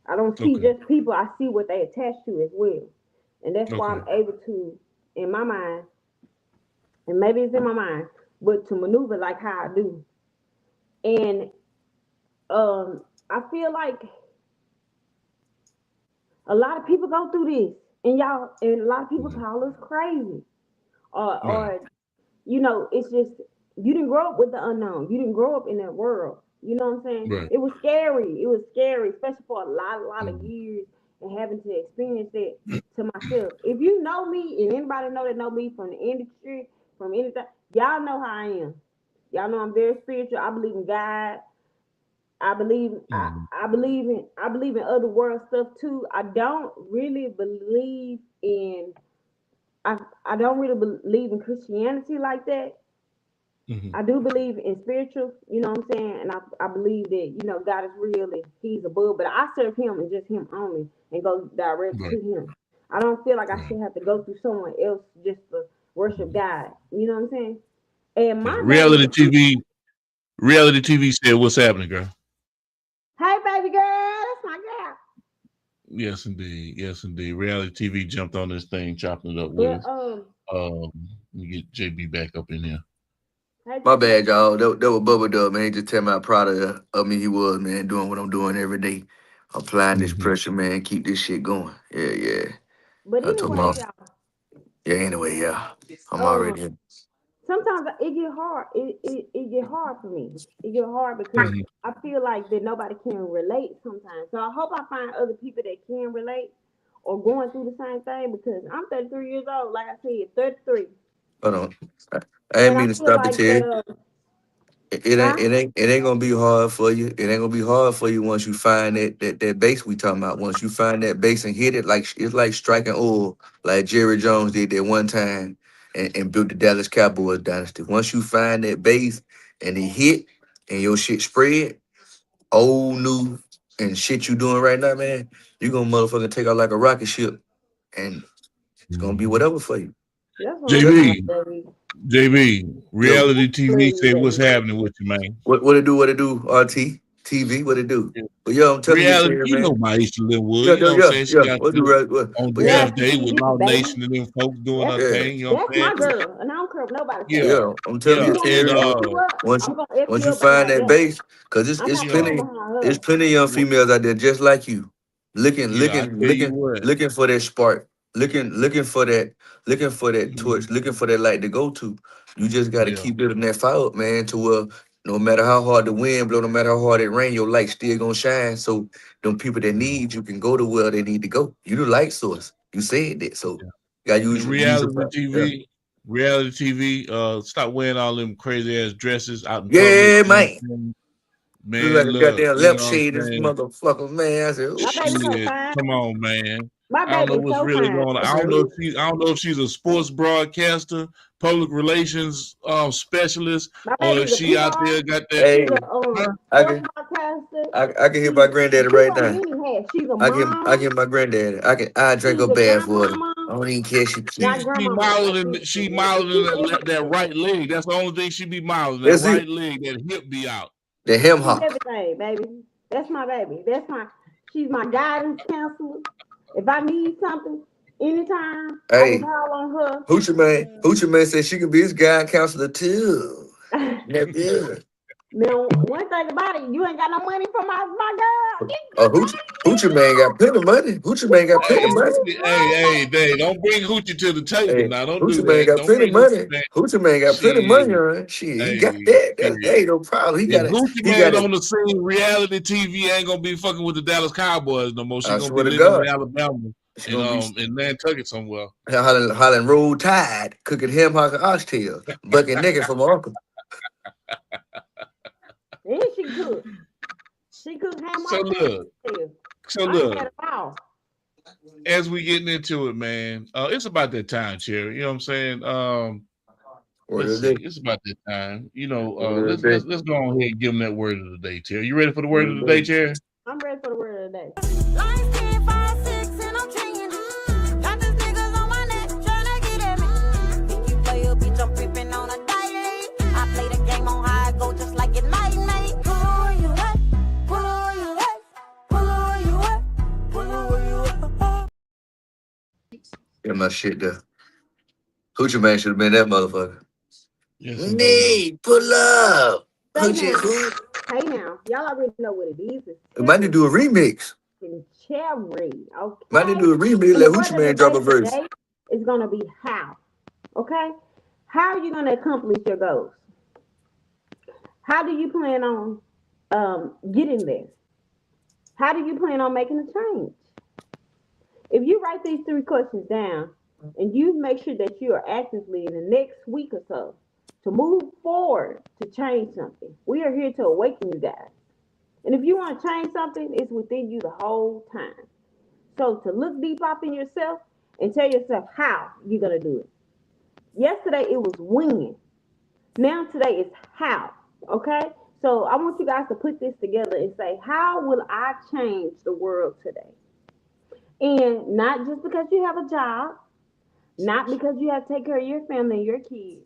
I don't see just people. I see what they attach to as well. And that's why I'm able to, in my mind, and maybe it's in my mind, but to maneuver like how I do. And I feel like a lot of people go through this, and a lot of people call us crazy. Or it's just, you didn't grow up with the unknown. You didn't grow up in that world. You know what I'm saying? Right. It was scary. It was scary, especially for a lot of years, and having to experience it to myself. If you know me, and anybody know me from the industry, from anything, y'all know how I am. Y'all know I'm very spiritual. I believe in God. I believe I believe in other world stuff too. I don't really believe in Christianity like that. I do believe in spiritual, you know what I'm saying? And I believe that, God is real and he's above, but I serve him and just him only and go direct to him. I don't feel like I should have to go through someone else just to worship God. You know what I'm saying? And my reality TV said, "What's happening, girl?" Hey, baby girl, that's my girl. Yes, indeed. Reality TV jumped on this thing, chopping it up with us. Let me get JB back up in here. My bad, y'all. That was Bubba Dub, man. He just tell me how proud of me he was, man, doing what I'm doing every day. Applying this pressure, man. Keep this shit going. Yeah. But anyway, I'm already here. Sometimes it get hard. It get hard for me. It get hard because I feel like that nobody can relate sometimes. So I hope I find other people that can relate or going through the same thing, because I'm 33 years old. Like I said, 33. Hold on. I ain't mean to stop it here. It ain't gonna be hard for you. It ain't gonna be hard for you once you find that base we talking about. Once you find that base and hit it, it's like striking oil, like Jerry Jones did that one time and built the Dallas Cowboys dynasty. Once you find that base and it hit and your shit spread, old, new, and shit you doing right now, man, you gonna motherfucking take out like a rocket ship, and it's gonna be whatever for you. JB, reality TV said, "What's happening with you, man?" What it do? RT TV, what it do? But I'm telling reality, you, man. Maisha Linwood. You know what I'm saying? She got on draft day with Law Nation and them folks doing her thing. You know what I'm saying? That's my girl, and I don't care if nobody. I'm telling you. Once you find that base, because it's plenty of young females out there just like you, looking for that spark, looking for that torch, looking for that light to go to. You just got to keep building that fire up, man, to where no matter how hard the wind blow, no matter how hard it rain, your light still gonna shine. So them people that need you can go to where they need to go. You the light source. You said that. So you gotta use reality TV. Reality TV. Stop wearing all them crazy ass dresses out in public. Man. Man, like a goddamn left shade, this motherfucker, man. I said, come on, man. I don't know what's really going on. I don't know if she's a sports broadcaster, public relations specialist, or if she out there got that. Hey, I can hear my granddaddy right now. I get my granddaddy. I drink her bath water. I don't even care. She modeling that right leg. That's the only thing she be modeling. That right leg, that hip be out. The hem hop. Everything, baby. That's my baby. She's my guidance counselor. If I need something, anytime, I can call on her. Hoochie Man said she could be his guidance counselor too. Yeah. Now, one thing about it, you ain't got no money for my girl. Hoochie Man got plenty of money. Hoochie Man got plenty of money. Hey, Dave, don't bring Hoochie to the table now. Don't Hoochie do Man that. got plenty of money. Hoochie Man got plenty of money on it. Shit, he got that. That ain't no problem. He got it. Hoochie Man on the scene, reality TV ain't gonna be fucking with the Dallas Cowboys no more. She's gonna be living in Alabama She gonna be in Nantucket somewhere. hollering Roll Tide, cooking ham hock and oxtail, bucking naked from her uncle. And she cook. She cook ham So hock look, and so I look. had a house. As we getting into it, man, it's about that time, Cherry. You know what I'm saying? Let's see. It's about that time. You know, let's go on here and give them that word of the day, Cherry. You ready for the word of the day, Cherry? I'm ready for the word of the day. Get my shit there. Hoochie Man should have been that motherfucker. Yes, Need, pull up. Hoochie. Hey now, y'all already know what it is. It might need to do a remix. Cherry, okay. Might need to do a remix. Let Hoochie Man drop a verse. It's gonna be how, okay? How are you gonna accomplish your goals? How do you plan on getting there? How do you plan on making a change? If you write these 3 questions down and you make sure that you are actively in the next week or so to move forward to change something, we are here to awaken you guys. And if you want to change something, it's within you the whole time. So to look deep up in yourself and tell yourself how you're going to do it. Yesterday, it was when. Now today is how, okay? So I want you guys to put this together and say, how will I change the world today? And not just because you have a job, not because you have to take care of your family and your kids,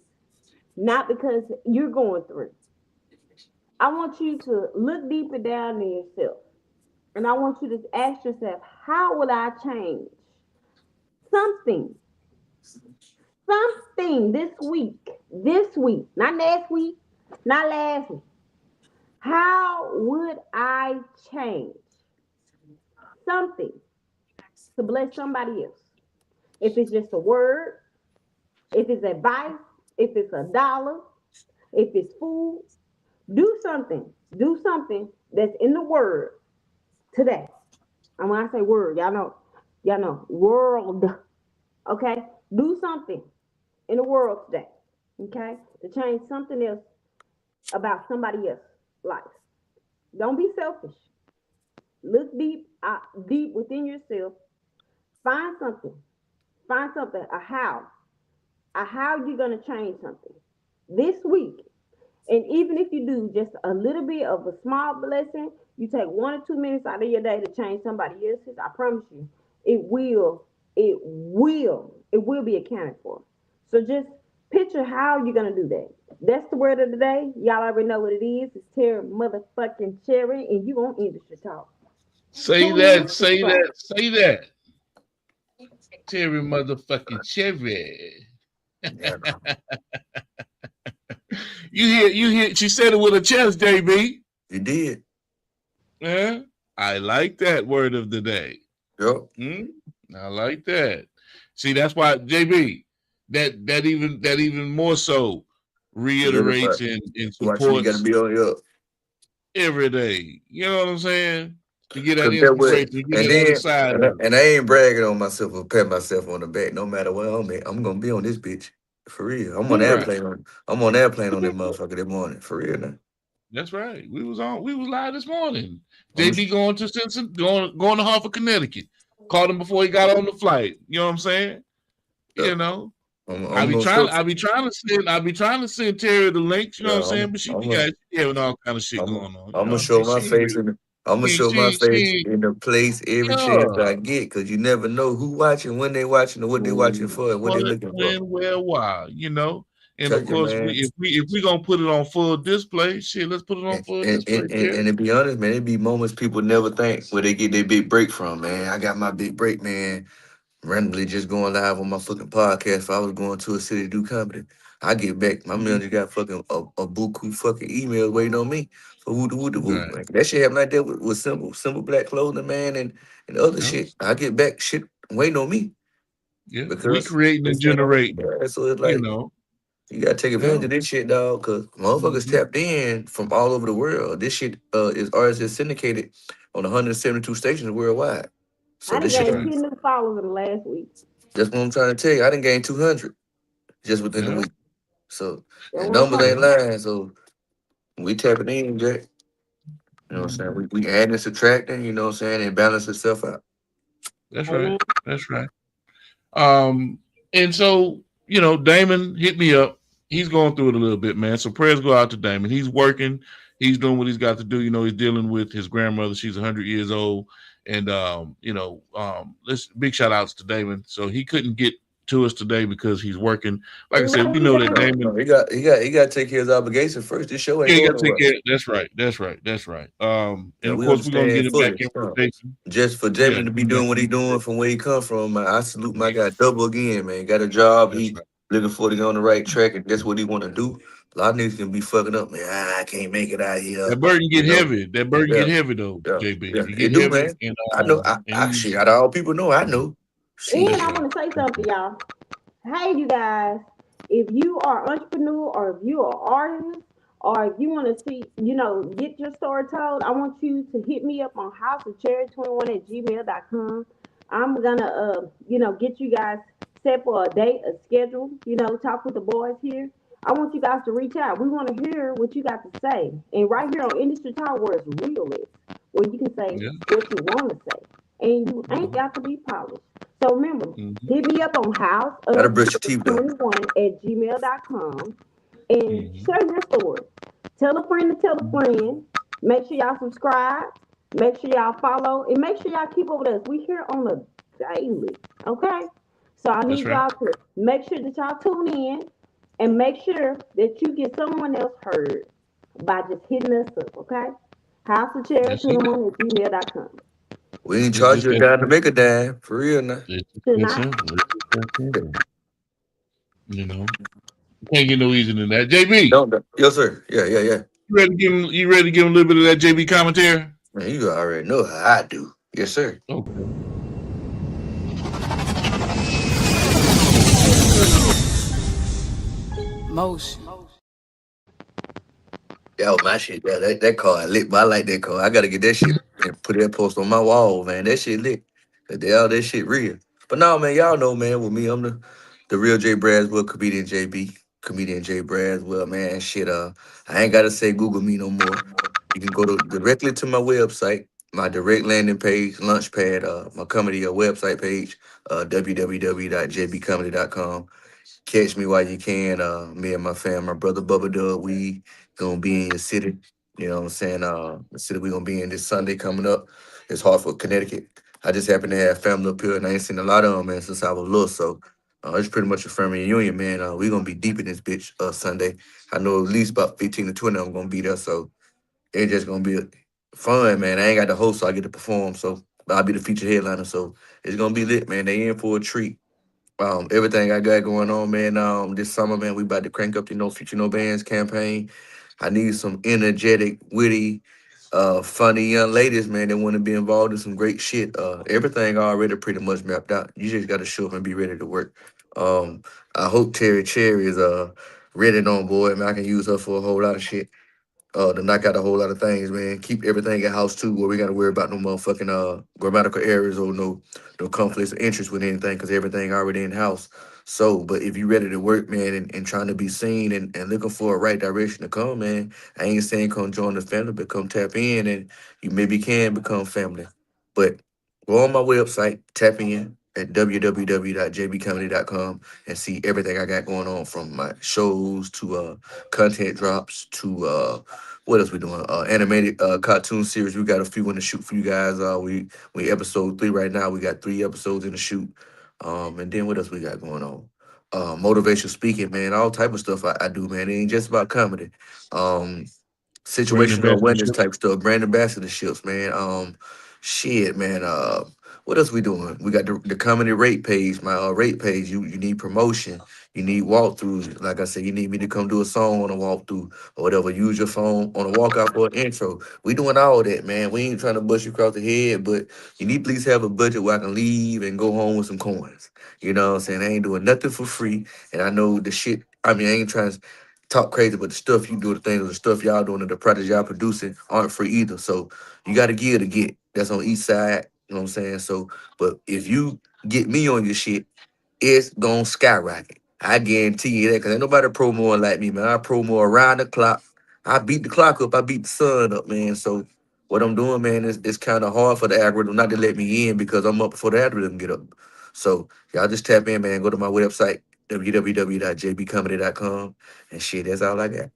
not because you're going through. I want you to look deeper down in yourself. And I want you to ask yourself, how will I change something this week, not next week, not last week. How would I change something to bless somebody else? If it's just a word, if it's advice, if it's $1, if it's food, do something that's in the word today. And when I say word, y'all know world, okay? Do something in the world today, okay? To change something else about somebody else's life. Don't be selfish. Look deep within yourself. Find something, a how you're going to change something this week. And even if you do just a little bit of a small blessing, you take 1 or 2 minutes out of your day to change somebody else's, I promise you, it will be accounted for. So just picture how you're going to do that. That's the word of the day. Y'all already know what it is. It's Terry motherfucking Cherry, and you on Industry Talk. Say that. Terry motherfucking Cherry. You hear, she said it with a chest, JB. You did. Yeah, I like that word of the day. Yep. I like that. See, that's why, JB, that even more so reiterates and supports. You gotta be on your every day. You know what I'm saying? To get that inspiration, to get that other side of it. And I ain't bragging on myself or pat myself on the back. No matter where I'm at, I'm gonna be on this bitch. For real. I'm on airplane on that motherfucker this morning. For real now. That's right. We was live this morning. JB going to Cincinnati, going to Hartford, Connecticut. Called him before he got on the flight. You know what I'm saying? Yeah. You know. I be trying to send Terry the links, you know what I'm saying? But she having all kind of shit going on. I'm gonna show my face in the place every chance I get, because you never know who watching, when they watching, or what they watching for, and what they looking for. Where, why, you know. And of course, if we gonna put it on full display, shit, let's put it on full display. And to be honest, man, it be moments people never think where they get their big break from, man. I got my big break, man. Randomly just going live on my fucking podcast. If I was going to a city to do comedy, I get back. My manager got fucking a buku fucking email waiting on me for woo. Like, that shit happened like that with simple black clothing, man, and other shit. I get back shit waiting on me. Yeah, we creating and generating. So it's like, you know, you gotta take advantage of this shit, dog, because motherfuckers tapped in from all over the world. This shit is syndicated on 172 stations worldwide. So I done this shit, gained 10 new followers in the last week. that's what I'm trying to tell you. I didn't gain 200 just within the week. So That's and what I'm numbers ain't saying. lying. So we tapping in, Jack. You know what I'm saying? We adding and subtracting, you know what I'm saying, and balance itself out. That's right. That's right. And so, Damon hit me up. He's going through it a little bit, man. So prayers go out to Damon. He's working. He's doing what he's got to do. He's dealing with his grandmother. She's 100 years old. And, big shout outs to Damon. So he couldn't get to us today because he's working. Like I said, we know that Damon. He got to take care of his obligation first. This show ain't Yeah, going got to take nowhere. care. That's right. And we of course, we're gonna get him back in understand fully. rotation. Just for Damon to be doing what he doing from where he come from, man, I salute my guy double again, man. Got a job, he looking for to get on the right track, and that's what he want to do. A lot of niggas can be fucking up, man. I can't make it out here. That burden get heavy. That burden get heavy though, JB. Yeah, It it get do, heavy. man. And, I know. I shit. Out of all people know, I know. And I want to say something, y'all. Hey, you guys, if you are an entrepreneur or if you are an artist or if you want to see, get your story told, I want you to hit me up on houseofcherry21@gmail.com. I'm going to, get you guys set for a date, a schedule, talk with the boys here. I want you guys to reach out. We want to hear what you got to say. And right here on Industry Talk, where it's real is, where you can say what you want to say. And you ain't got to be polished. So remember, hit me up on houseofcherry21@gmail.com and share your story. Tell a friend to tell a friend. Make sure y'all subscribe. Make sure y'all follow. And make sure y'all keep up with us. We here on a daily. Okay? So I need y'all to make sure that y'all tune in and make sure that you get someone else heard by just hitting us up. Okay? houseofcherry21@gmail.com. We ain't charge you a dime to make a dime. For real now. Can't get no easier than that. JB. Yes, sir. Yeah. You ready to give him a little bit of that JB commentary? Man, you already know how I do. Yes, sir. Okay. Motion. That was my shit. Yeah, that car lit, but I like that car. I gotta get that shit and put that post on my wall, man. That shit lit. All that shit real. But no, man, y'all know, man, with me, I'm the real Jay Braswell, comedian JB. Comedian Jay Braswell, man. Shit, I ain't gotta say Google me no more. You can go directly to my website, my direct landing page, Launchpad, my comedy website page, www.jbcomedy.com. Catch me while you can. Me and my fam, my brother Bubba Dub, we gonna be in your city. You know what I'm saying? The city we gonna be in this Sunday coming up. It's Hartford, Connecticut. I just happen to have family up here, and I ain't seen a lot of them, man, since I was little. So it's pretty much a family reunion, man. We gonna be deep in this bitch Sunday. I know at least about 15 to 20 of them gonna be there. So it's just gonna be fun, man. I ain't got the host, so I get to perform. So I'll be the feature headliner. So it's gonna be lit, man. They in for a treat. Everything I got going on, man. This summer, man, we about to crank up the No Future No Bands campaign. I need some energetic, witty, funny young ladies, man, that want to be involved in some great shit. Everything already pretty much mapped out. You just got to show up and be ready to work. I hope Terry Cherry is ready on board, man. I can use her for a whole lot of shit. To knock out a whole lot of things, man. Keep everything at house too, where we gotta worry about no motherfucking grammatical errors or no conflicts of interest with anything, because everything already in house. So, but if you ready to work, man, and trying to be seen and looking for a right direction to come, man, I ain't saying come join the family, but come tap in and you maybe can become family. But go on my website, tap in at www.jbcomedy.com and see everything I got going on, from my shows to content drops to what else we doing? Animated cartoon series. We got a few in the shoot for you guys. We episode 3 right now. We got 3 episodes in the shoot. And then what else we got going on? Motivational speaking, man. All type of stuff I do, man. It ain't just about comedy. Situational awareness type stuff. Brand ambassadorships, man. Shit, man. What else we doing? We got the comedy rate page, my rate page. You need promotion. You need walkthroughs. Like I said, you need me to come do a song on a walkthrough or whatever. Use your phone on a walkout for an intro. We doing all that, man. We ain't trying to bust you across the head, but you need to at least have a budget where I can leave and go home with some coins. You know what I'm saying? I ain't doing nothing for free. And I know the shit, I ain't trying to talk crazy, but the stuff you do, the things, the stuff y'all doing, and the projects y'all producing aren't free either. So you got to give to get. That's on East Side. You know what I'm saying? So, but if you get me on your shit, it's gonna skyrocket. I guarantee you that, because ain't nobody promoing like me, man. I promo around the clock. I beat the clock up. I beat the sun up, man. So what I'm doing, man, is it's kind of hard for the algorithm not to let me in because I'm up before the algorithm get up. So y'all just tap in, man. Go to my website, www.jbcomedy.com, and shit, that's all I got.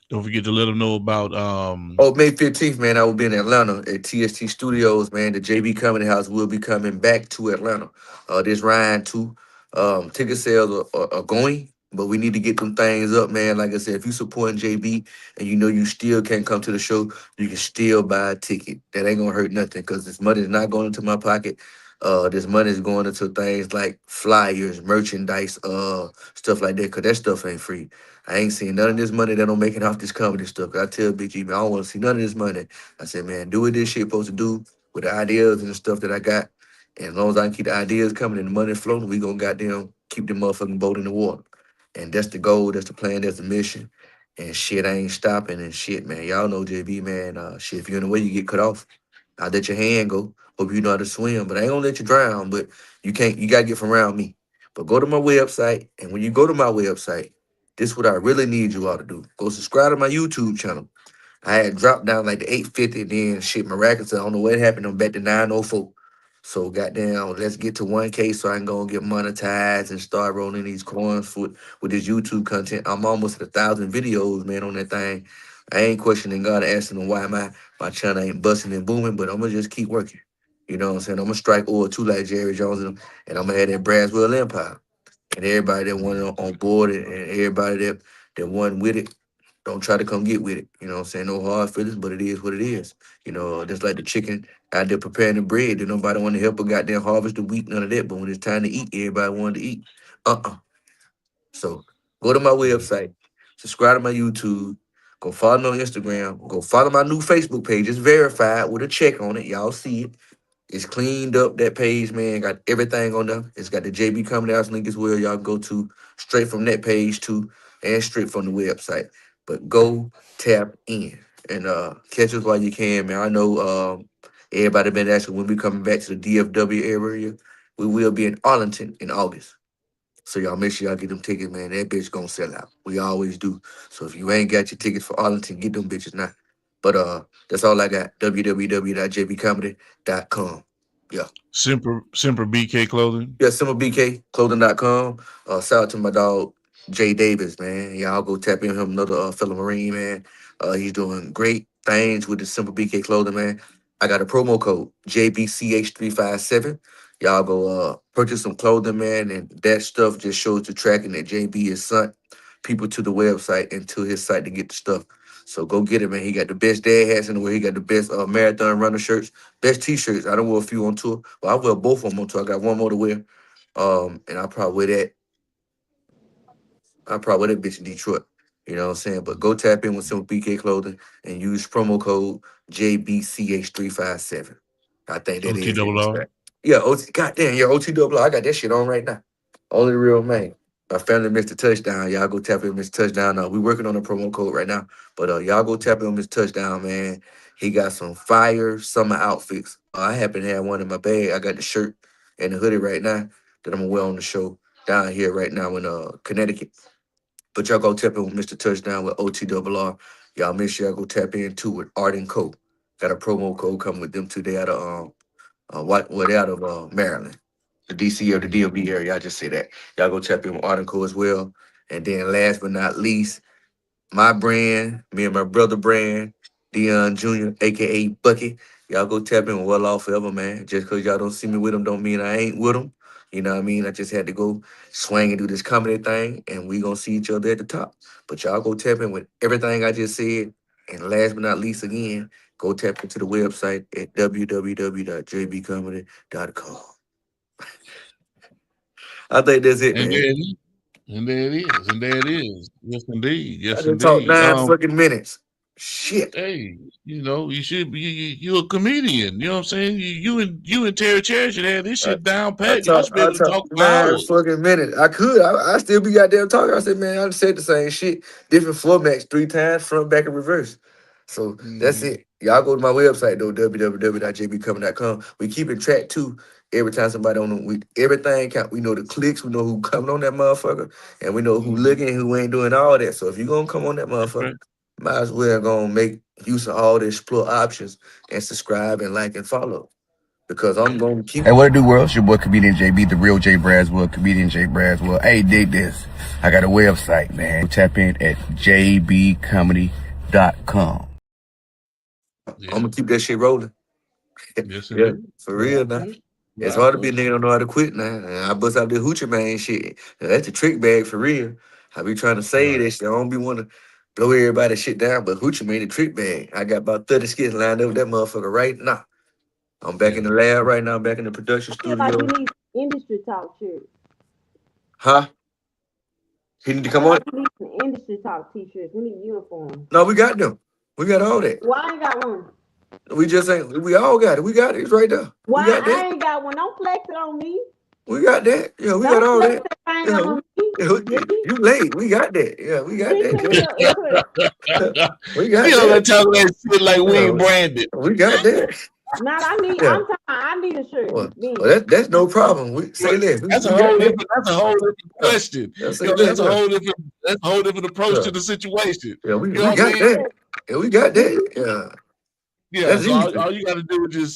Don't forget to let them know about Oh, May 15th, man, I will be in Atlanta at TST Studios, man. The JB Comedy House will be coming back to Atlanta. This Ryan too. Ticket sales are going, but we need to get them things up, man. Like I said, if you supporting JB and you know you still can't come to the show, you can still buy a ticket. That ain't gonna hurt nothing because this money is not going into my pocket. This money is going into things like flyers, merchandise, stuff like that, because that stuff ain't free. I ain't seen none of this money that I'm making off this comedy stuff. 'Cause I tell Big G, man, I don't want to see none of this money. I said, man, do what this shit supposed to do with the ideas and the stuff that I got. And as long as I can keep the ideas coming and the money flowing, we gonna goddamn keep the motherfucking boat in the water. And that's the goal, that's the plan, that's the mission. And shit, I ain't stopping and shit, man. Y'all know JB, man. Shit, if you're in the way, you get cut off. I'll let your hand go. Hope you know how to swim, but I ain't gonna let you drown. But you gotta get from around me. But go to my website, and when you go to my website, this is what I really need you all to do. Go subscribe to my YouTube channel. I had dropped down like to 850, then shit miraculously. I don't know what happened. I'm back to 904. So goddamn, let's get to 1K so I can go and get monetized and start rolling these coins with this YouTube content. I'm almost at 1,000 videos, man, on that thing. I ain't questioning God, asking him why my channel ain't busting and booming, but I'm gonna just keep working. You know what I'm saying? I'm gonna strike oil too like Jerry Jones and I'm gonna have that Braswell Empire. And everybody that went on board and everybody that won with it, don't try to come get with it. You know what I'm saying? No hard feelings, but it is what it is. You know, just like the chicken out there preparing the bread. Did nobody want to help her goddamn harvest the wheat, none of that. But when it's time to eat, everybody wanted to eat. So go to my website, subscribe to my YouTube, go follow me on Instagram, go follow my new Facebook page. It's verified with a check on it. Y'all see it. It's cleaned up, that page, man. Got everything on there. It's got the JB Comedy House link as well. Y'all go to straight from that page too, and straight from the website. But go tap in and catch us while you can, man. I know everybody been asking when we coming back to the DFW area. We will be in Arlington in August. So y'all make sure y'all get them tickets, man. That bitch gonna sell out. We always do. So if you ain't got your tickets for Arlington, get them bitches now. But that's all I got. www.jbcomedy.com. Yeah. Semper BK Clothing. Yeah, SimmerBKClothing.com. Shout out to my dog Jay Davis, man. Y'all go tap in him, another fellow Marine, man. He's doing great things with the Simple BK Clothing, man. I got a promo code JBCH357. Y'all go purchase some clothing, man, and that stuff just shows the tracking that JB has sent people to the website and to his site to get the stuff. So go get it, man. He got the best dad hats in the world. He got the best marathon runner shirts, best t-shirts. I don't wear a few on tour. Well, I wear both of them on tour. I got one more to wear. And I'll probably wear that. I'll probably wear that bitch in Detroit. You know what I'm saying? But go tap in with some BK Clothing and use promo code JBCH357. I think that is OTRR. Yeah, goddamn, yeah, OTRR. I got that shit on right now. Only real man. My family missed a touchdown. Y'all go tap in Mr. Touchdown. We working on a promo code right now. But y'all go tap in on Mr. Touchdown, man. He got some fire summer outfits. I happen to have one in my bag. I got the shirt and the hoodie right now that I'm gonna wear on the show down here right now in Connecticut. But y'all go tap in with Mr. Touchdown with OTRR. Y'all make sure y'all go tap in too with Art and Co. Got a promo code coming with them too. They out of they out of Maryland, the DC or the DMV area. I just say that. Y'all go tap in with Art and Co as well. And then last but not least, my brand, me and my brother brand, Dion Jr., aka Bucky. Y'all go tap in with Well Off Forever, man. Just because y'all don't see me with them don't mean I ain't with them. You know what I mean? I just had to go swing and do this comedy thing, and we gonna see each other at the top. But y'all go tap in with everything I just said. And last but not least, again, go tap into the website at www.jbcomedy.com. I think that's it, man. And there it is. And there it is. Yes, indeed. Yes, I just talked indeed. 9 fucking minutes. Shit. Hey, you know, you should be. You're a comedian. You know what I'm saying? You and Terry Cherish should have this shit down pat. You should be able to talk for 9 hours. fucking minutes. I could. I still be goddamn talking. I said, man, I said the same shit, different formats 3 times, front, back, and reverse. So that's it. y'all go to my website though, www.jbcoming.com. We keeping track too. Every time somebody on them, everything count. We know the clicks, we know who coming on that motherfucker, and we know who looking, who ain't doing all that. So if you gonna come on that motherfucker, might as well gonna make use of all the explore options and subscribe and like and follow. Because I'm gonna keep. Hey, what it do, world? It's your boy Comedian JB, the real Jay Braswell, Comedian Jay Braswell. Hey, dig this. I got a website, man. Tap in at jbcomedy.com. Yeah. I'm gonna keep that shit rolling. Yes, yeah, for real now. It's hard to be a nigga don't know how to quit now. I bust out the hoochie man shit. That's the trick bag for real. I be trying to say that shit. I don't be want to blow everybody's shit down, but hoochie man the trick bag. I got about 30 skits lined up with that motherfucker right now. I'm back in the lab right now. I'm back in the production studio. Like you need industry talk shirts. Huh? He need to come on. We need some industry talk t-shirts. We need uniforms. No, we got them. We got all that. Well, I ain't got one. We just ain't. We all got it. We got it. It's right there. Why we got that. I ain't got one? Don't flex it on me. We got that. Yeah, we got all that. You late. We got that. Yeah, we got that. We got we that. Talking that shit like we ain't branded. We got that. Not I need. I need a shirt. Well, that's no problem. We say that. That's a whole different question. That's a whole different approach to the situation. Yeah, we got that. Yeah, we got that. Yeah. Yeah, so all you got to do is just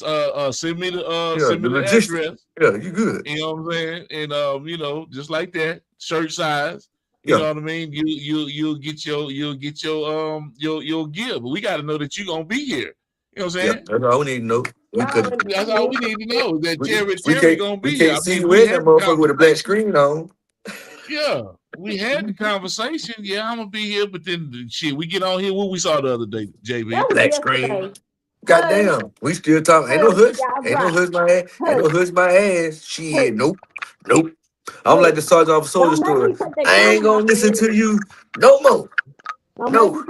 send me the address. Yeah, you good. You know what I'm saying? And just like that, shirt size. You know what I mean? You'll get your gear, but we got to know that you're gonna be here. You know what I'm saying? Yeah, that's all we need to know. That's all we need to know. That Terry gonna be here. We can't see you in that motherfucker with a black screen on. Yeah, we had the conversation. Yeah, I'm gonna be here, but then shit, we get on here. What we saw the other day, JB? Black screen. Goddamn, we still talking. Ain't no hoods my ass. Ain't no hoods my ass. Shit, nope. I'm like the Sergeant Off Soldier story. I ain't gonna listen to you no more. No.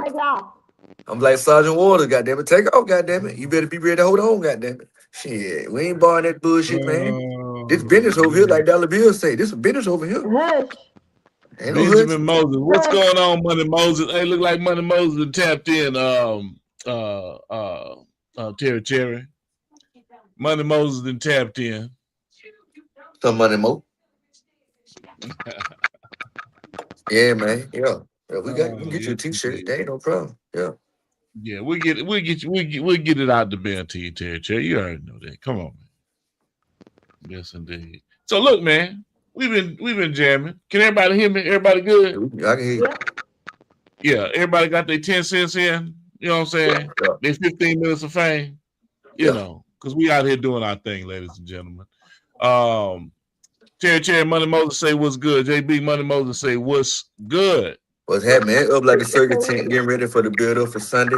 I'm like Sergeant Waters, goddamn it. Take off, goddamn it. You better be ready to hold on, goddamn it. Shit, we ain't barring that bullshit, man. This business over here, like Dollar Bill say, this is business over here. Ain't no Benjamin Moses. What's going on, Money Moses? Hey, look like Money Moses tapped in. Terry. Money Moses then tapped in. Some Money Mo. Yeah, man. Yeah. We get you a t-shirt. That ain't no problem. Yeah. Yeah, we'll get it out the bin to you, Terry. You already know that. Come on, man. Yes, indeed. So look, man, we've been jamming. Can everybody hear me? Everybody good? I can hear you. Yeah, everybody got their 10 cents in. You know what I'm saying? Yeah. Their 15 minutes of fame. You know, because we out here doing our thing, ladies and gentlemen. Terry, Money Moses say what's good. JB Money Moses say what's good. What's happening? Up like a circuit tent, getting ready for the build up for Sunday.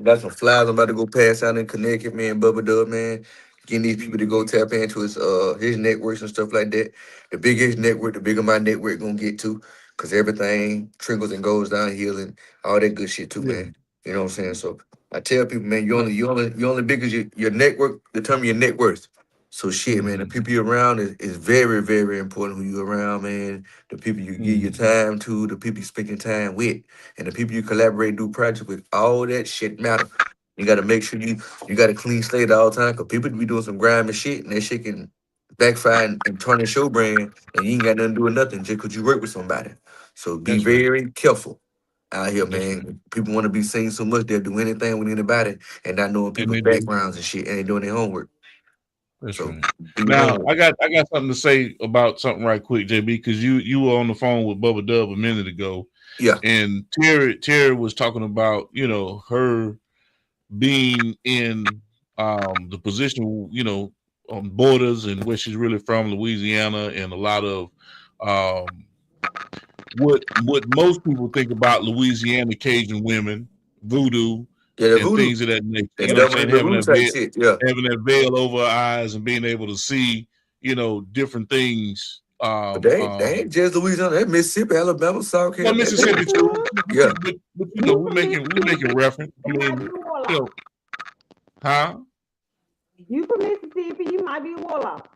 Got some flyers I'm about to go pass out in Connecticut, man. Bubba Dub, man. Getting these people to go tap into his networks and stuff like that. The bigger his network, the bigger my network gonna get to. Cause everything trickles and goes downhill and all that good shit too, man. You know what I'm saying? So I tell people, man, you only big as your network determine your net worth. So shit, man, the people you're around is very, very important who you're around, man. The people you give your time to, the people you spend your time with, and the people you collaborate, do projects with, all that shit matter. You gotta make sure you got a clean slate all the time, because people be doing some grimy shit, and that shit can backfire and turn your show brand, and you ain't got nothing to do with nothing just because you work with somebody. So be very careful out here, man. People want to be seen so much, they'll do anything with anybody and not knowing people's backgrounds and shit, and they doing their homework. That's right. Now I got something to say about something right quick, JB, because you were on the phone with Bubba Dub a minute ago. Yeah. And Terry was talking about, her being in the position, on borders and where she's really from, Louisiana, and a lot of what most people think about Louisiana Cajun women, voodoo. Yeah, and things of that nature. You know what I'm saying? Having that veil over her eyes and being able to see, different things. But they ain't just Louisiana. They Mississippi, Alabama, South Carolina. Well, Mississippi too. Yeah. But we're making reference. I mean, huh? You from Mississippi, you might be a warlock.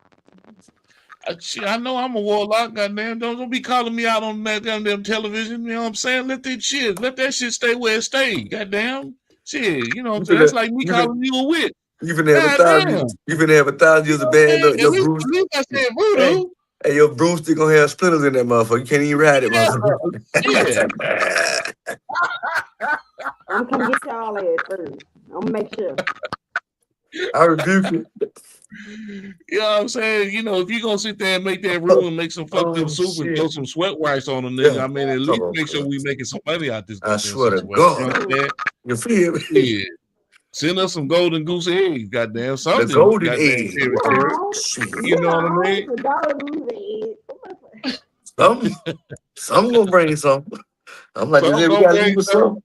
I know I'm a warlock, goddamn. Don't be calling me out on that goddamn television. You know what I'm saying? Let that shit stay where it stays, goddamn. Shit, you know what I'm saying? That's like me calling you a witch. You finna have 1,000 years of bad luck. Your broomstick. At least I said voodoo. Hey, your broomstick gonna have splinters in that motherfucker. You can't even ride it, motherfucker. I'm gonna get y'all ass first. I'm gonna make sure. I rebuke you. You know what I'm saying? You know, if you're gonna sit there and make that room and make some fucked up soup and throw some sweat rice on a nigga, I mean, at least make sure we making some money out this. I swear to God. You feel me? Yeah. Send us some golden goose eggs, goddamn something. The golden egg. You know what I mean? Some gonna bring something. I'm like, we gotta leave with something.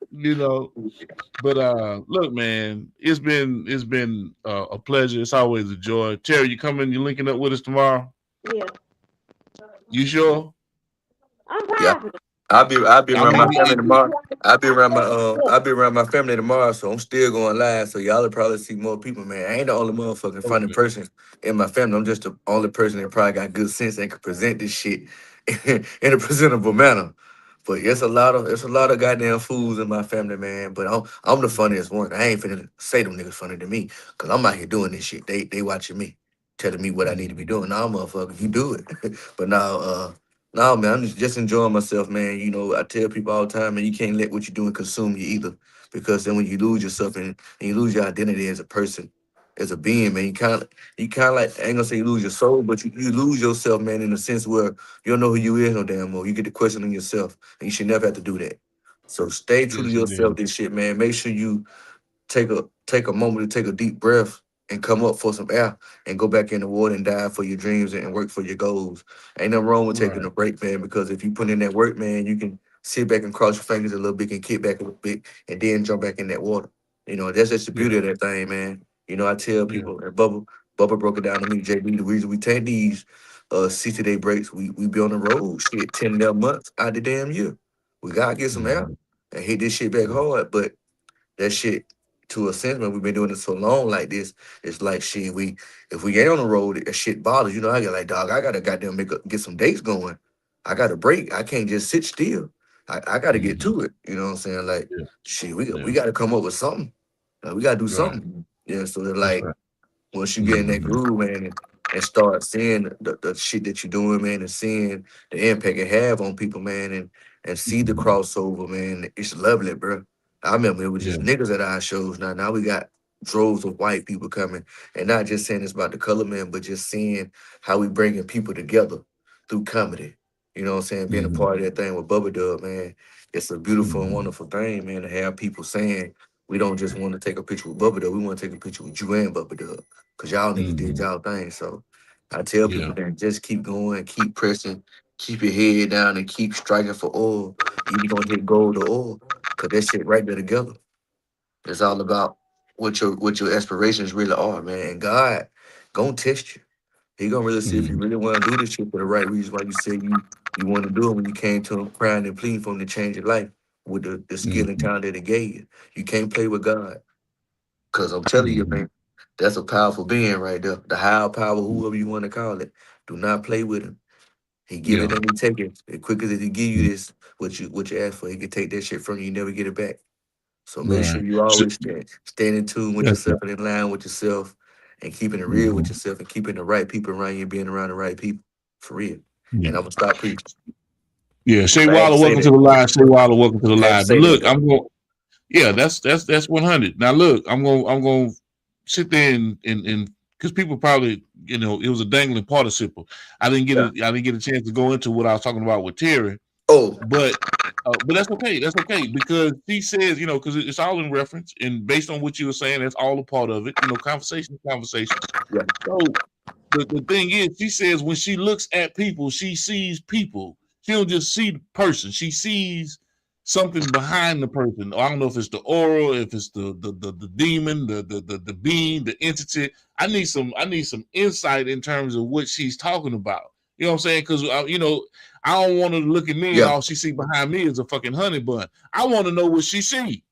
You know, but look, man, it's been a pleasure. It's always a joy. Terry, you coming? You linking up with us tomorrow? Yeah. You sure? I'm positive. I'll be around my family tomorrow. I'll be around my family tomorrow, so I'm still going live. So y'all will probably see more people, man. I ain't the only motherfucking funny person in my family. I'm just the only person that probably got good sense and can present this shit in a presentable manner. But it's a lot of goddamn fools in my family, man. But I'm the funniest one. I ain't finna say them niggas funny to me, cause I'm out here doing this shit. They watching me, telling me what I need to be doing. Nah, motherfucker, you do it. But now, no, man, I'm just enjoying myself, man. You know, I tell people all the time, man, you can't let what you're doing consume you either. Because then when you lose yourself and you lose your identity as a person, as a being, man, you kind of like, I ain't gonna say you lose your soul, but you lose yourself, man, in a sense where you don't know who you is no damn more. You get to questioning yourself, and you should never have to do that. So stay true to yourself, this shit, man. Make sure you take a moment to take a deep breath and come up for some air and go back in the water and dive for your dreams and work for your goals. Ain't nothing wrong with taking a break, man, because if you put in that work, man, you can sit back and cross your fingers a little bit and kick back a little bit and then jump back in that water. You know, that's just the beauty of that thing, man. You know, I tell people, and Bubba broke it down to me, JB, the reason we take these 60-day breaks, we be on the road, shit, 10, 11 months out the damn year. We got to get some air and hit this shit back hard, but that shit, to a sense, man, we've been doing it so long like this, it's like, shit, if we ain't on the road, that shit bothers. You know, I get like, dog, I got to goddamn get some dates going. I got to break. I can't just sit still. I got to get to it. You know what I'm saying? Like, shit, we got to come up with something. We got to do something. Yeah, so they're like, once you get in that groove, man, and start seeing the shit that you're doing, man, and seeing the impact it have on people, man, and see the crossover, man, it's lovely, bro. I remember it was just niggas at our shows. Now we got droves of white people coming, and not just saying it's about the color, man, but just seeing how we bringing people together through comedy. You know what I'm saying? Being a part of that thing with Bubba Dub, man, it's a beautiful and wonderful thing, man, to have people saying, we don't just want to take a picture with Bubba Dub, we want to take a picture with you and Bubba Dub, because y'all niggas did y'all thing. So I tell people that just keep going, keep pressing, keep your head down, and keep striking for oil. You're going to hit gold or oil, because that shit right there together. It's all about what your aspirations really are, man. And God gonna test you. He gonna really see if you really want to do this shit for the right reasons, why you said you want to do it when you came to him crying and pleading for him to change your life with the skill and talent that he gave you. You can't play with God. Because I'm telling you, man, that's a powerful being right there. The higher power, whoever you want to call it. Do not play with him. He give it and he take it. As quick as he give you this, what you ask for, he can take that shit from you. You never get it back. So make sure you always stand in tune with yourself and in line with yourself and keeping it real with yourself and keeping the right people around you and being around the right people for real. And I'm gonna stop preaching. Yeah, Shay Waller, welcome to the live. Shay Waller, welcome to the live. But look, I'm going. Yeah, that's 100. Now look, I'm going to sit there and because people probably, you know, it was a dangling participle. I didn't get a chance to go into what I was talking about with Terry. Oh, but that's okay. That's okay, because she says, you know, because it's all in reference and based on what you were saying, that's all a part of it. You know, conversation. Yeah. So the thing is, she says when she looks at people, she sees people. She don't just see the person. She sees something behind the person. I don't know if it's the aura, if it's the demon, the being, the entity. I need some insight in terms of what she's talking about. You know what I'm saying? Because you know, I don't want her to look at me and all she see behind me is a fucking honey bun. I want to know what she see.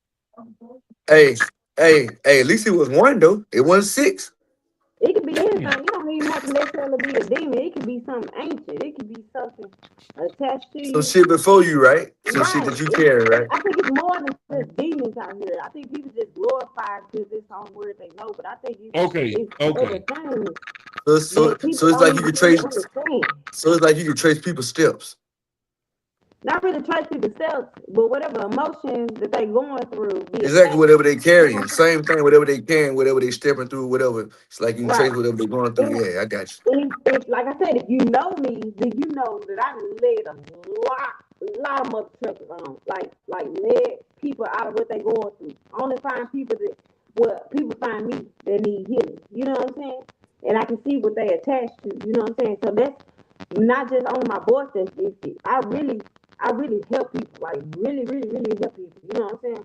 Hey, at least it was one though. It wasn't 6. It could be anything. You don't even have to necessarily be a demon. It could be something ancient. It could be something attached to Some you. shit before you, right? Some shit Right. that you carry, right? I think it's more than just demons out here. I think people just glorify because it's on word they know, but I think it's Okay. other things So that people it's don't like you even could really trace. understand. So it's like you could trace people's steps. Not really trace people's steps, but whatever emotions that they going through. Exactly, whatever they carrying. Same thing, whatever they carrying, whatever they stepping through, whatever. It's like you can trace whatever they going through. Yeah, I got you. If, like I said, if you know me, then you know that I led a lot of motherfuckers on. Like led people out of what they going through. I only find people people find me that need healing. You know what I'm saying? And I can see what they attached to. You know what I'm saying? So that's not just on my voice that's gifted. I really help people. Like really help people. You know what I'm saying?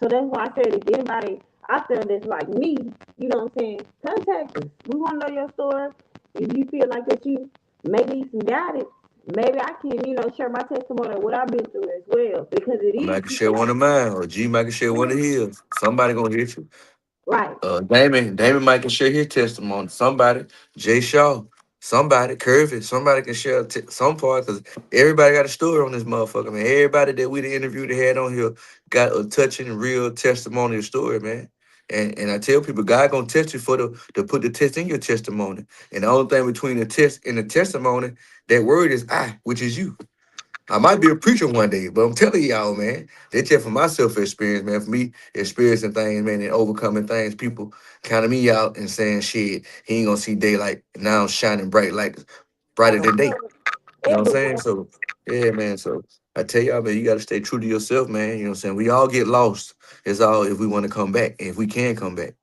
So that's why I said if anybody out there that's like me, you know what I'm saying, contact us. We want to know your story. If you feel like that you may need some guidance, maybe I can, share my testimony of what I've been through as well. Because it I is might can share one of mine, or G might can share one of his. Somebody gonna hit you. right. Damon might can share his testimony. Somebody, Jay Shaw, somebody, Curvy, somebody can share some part, because everybody got a story on this motherfucker, man. Everybody that we the interview that had on here got a touching, real testimonial story, man. And I tell people, God gonna test you to put the test in your testimony. And the only thing between the test and the testimony, that word is I, which is you. I might be a preacher one day, but I'm telling y'all, man, that's just from my self-experience, man. For me, experiencing things, man, and overcoming things, people counting me out and saying, shit, he ain't gonna see daylight. Now I'm shining brighter than day. You know what I'm saying? So, yeah, man. So I tell y'all, man, you gotta stay true to yourself, man. You know what I'm saying? We all get lost. It's all if we want to come back, and if we can come back.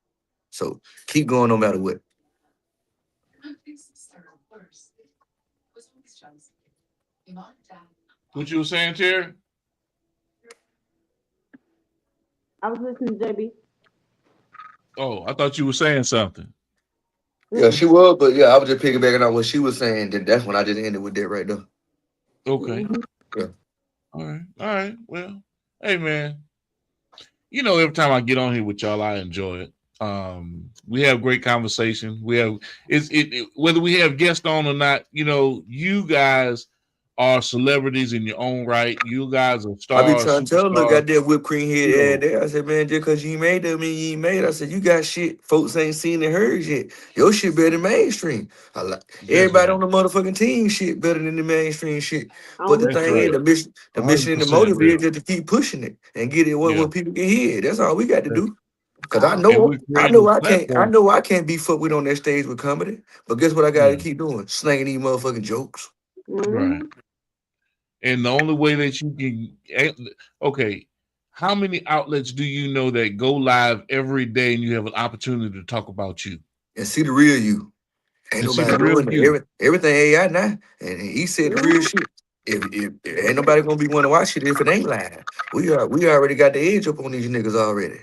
So keep going no matter what. What you were saying, Terry? I was listening to JB. Oh, I thought you were saying something. Yeah, she was, but yeah, I was just piggybacking on what she was saying. That's when I just ended with that right there. Okay. Yeah. All right. Well, hey, man. Every time I get on here with y'all, I enjoy it. We have great conversation. We have whether we have guests on or not. You guys are celebrities in your own right. You guys are stars. I be trying to tell her, look, superstars. got that whipped cream head there. I said, man, just because you ain't made that mean you ain't made it. I said, you got shit folks ain't seen and heard yet. Your shit better than mainstream. Everybody on the motherfucking team shit better than the mainstream shit. But the thing is, the mission and the motive is just to keep pushing it and get it where people can hear it. That's all we got to do. Cause I know I can't be fucked with on that stage with comedy. But guess what I gotta keep doing? Slanging these motherfucking jokes. Right. And the only way that you can, how many outlets do you know that go live every day and you have an opportunity to talk about you? And see the real you. Ain't nobody doing it. Everything AI now. And he said the real shit. If ain't nobody gonna be want to watch it if it ain't live. We already got the edge up on these niggas already.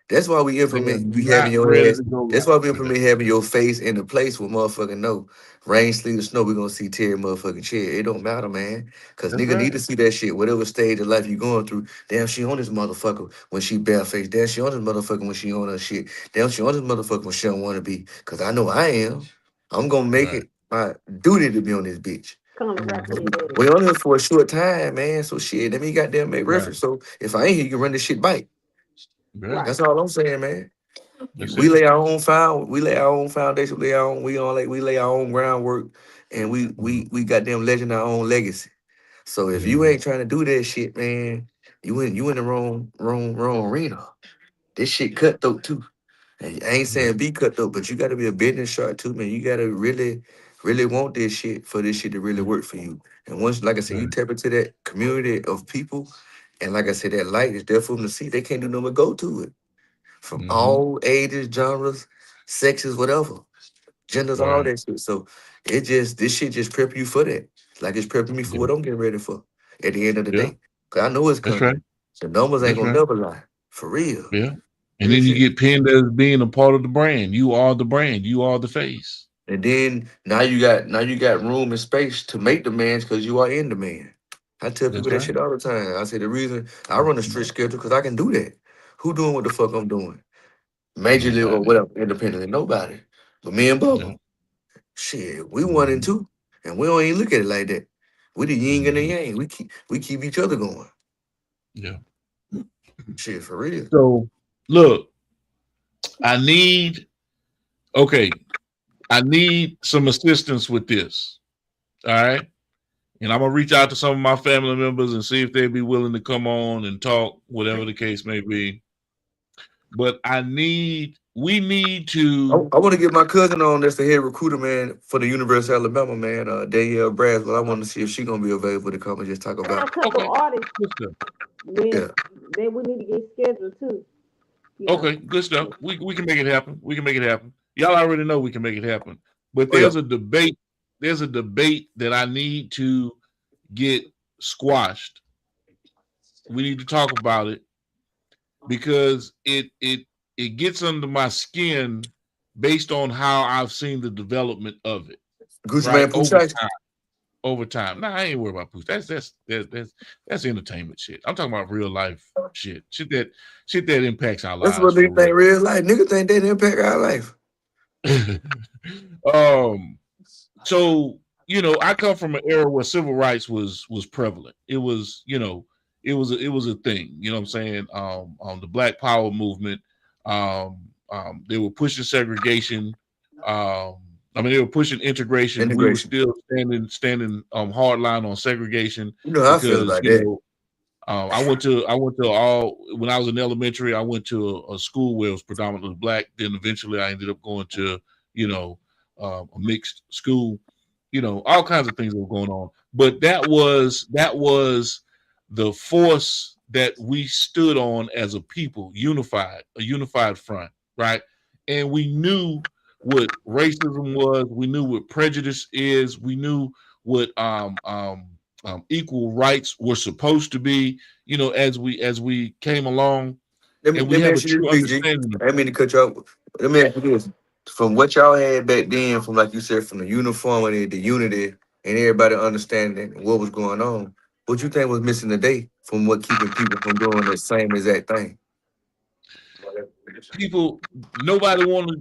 That's why we implement you having your ass. That's why we implement having your face in the place where motherfucking know. Rain, sleet, or snow, we gonna see Terry motherfucking chair. It don't matter, man. Cause nigga need to see that shit. Whatever stage of life you going through. Damn, she on this motherfucker when she barefaced. Damn, she on this motherfucker when she on her shit. Damn, she on this motherfucker when she don't want to be. Cause I know I am. I'm gonna make it my duty to be on this bitch. We on here for a short time, man. So shit, let me goddamn make reference. So if I ain't here, you can run this shit bite. That's all I'm saying, man. We lay our own foundation. We lay our own groundwork, and we goddamn legend our own legacy. So if you ain't trying to do that shit, man, you in the wrong arena. This shit cutthroat too. And I ain't saying be cutthroat, but you got to be a business shark too, man. You got to really want this shit for this shit to really work for you. And once, like I said, you tap into that community of people, and like I said, that light is there for them to see. They can't do nothing but go to it. From all ages, genres, sexes, whatever, genders, all that shit. So this shit just prep you for that. Like it's prepping me for what I'm getting ready for at the end of the day. Cause I know it's coming. Right. The numbers ain't gonna never lie. For real. Yeah. And then you get pinned as being a part of the brand. You are the brand. You are the face. And then now you got room and space to make demands because you are in demand. I tell people that shit all the time. I say the reason I run a strict schedule because I can do that. Who doing what the fuck I'm doing? Majorly or whatever, independently. Nobody. But me and Bubba. Shit, we 1-2, and we don't even look at it like that. We the yin and the yang. We keep each other going. Yeah. Shit, for real. So look, I need some assistance with this. All right. And I'm gonna reach out to some of my family members and see if they'd be willing to come on and talk, whatever the case may be. But we need to. I want to get my cousin on that's the head recruiter, man, for the University of Alabama, man, Danielle Braswell. I want to see if she's gonna be available to come and just talk about. A couple artists. Then we need to get scheduled too. Okay, good stuff. We can make it happen. We can make it happen. Y'all already know we can make it happen. But there's a debate. There's a debate that I need to get squashed. We need to talk about it because it gets under my skin based on how I've seen the development of it. Gucci Man Pooch over time. Nah, I ain't worried about Pooch. That's entertainment shit. I'm talking about real life shit. Shit that impacts our lives. That's what they think real life. Niggas think that impact our life. So, I come from an era where civil rights was prevalent. It was, it was a thing. You know what I'm saying? The Black Power movement. They were pushing segregation. They were pushing integration. We were still standing hard line on segregation. I feel like that. I went to when I was in elementary, I went to a school where it was predominantly Black. Then eventually I ended up going to, a mixed school, all kinds of things were going on. But that was the force that we stood on as a people, a unified front, right? And we knew what racism was, we knew what prejudice is, we knew what equal rights were supposed to be, as we came along. Let me ask you this, PG. I mean to cut you off. Let me ask you this. From what y'all had back then, from like you said, from the uniformity, the unity, and everybody understanding what was going on, what you think was missing today from what keeping people from doing the same exact thing? Nobody want to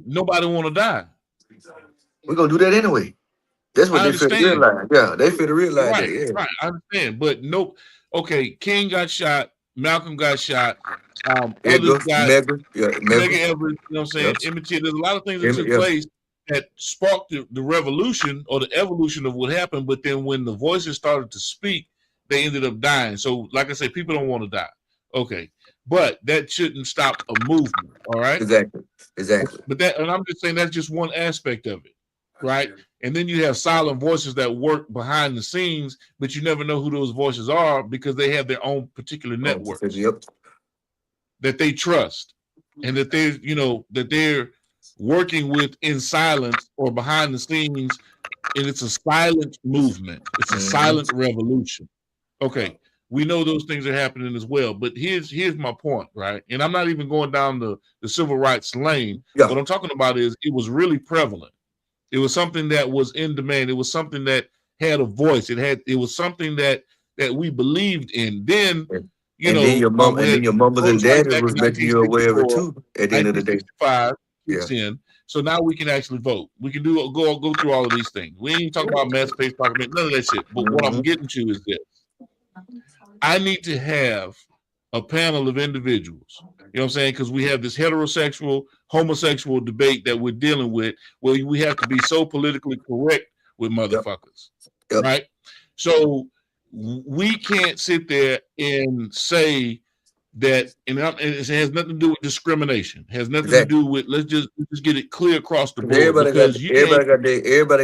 die. We're gonna do that anyway. That's what they feel to realize. Yeah, they feel to realize that. Yeah. Right, I understand. But King got shot, Malcolm got shot, others got Medgar Evers, you know what I'm saying? Emmett Till. There's a lot of things that took place that sparked the revolution or the evolution of what happened. But then when the voices started to speak, they ended up dying. So, like I say, people don't want to die. Okay. But that shouldn't stop a movement. All right. Exactly. But I'm just saying that's just one aspect of it. Right. And then you have silent voices that work behind the scenes, but you never know who those voices are because they have their own particular networks that they trust and that they're working with in silence or behind the scenes. And it's a silent movement. It's a silent revolution. Okay. We know those things are happening as well. But here's my point, right? And I'm not even going down the civil rights lane. Yeah. What I'm talking about is it was really prevalent. It was something that was in demand. It was something that had a voice. It was something that we believed in. Then, then your mamas and daddies was making you aware of it too at the end of the day. So now we can actually vote. We can go through all of these things. We ain't talking about emancipation, none of that shit. But what I'm getting to is this. I need to have a panel of individuals, you know what I'm saying? Because we have this heterosexual, homosexual debate that we're dealing with where we have to be so politically correct with motherfuckers, right? So we can't sit there and say that, and it has nothing to do with discrimination. It has nothing to do with, let's just get it clear across the board. Everybody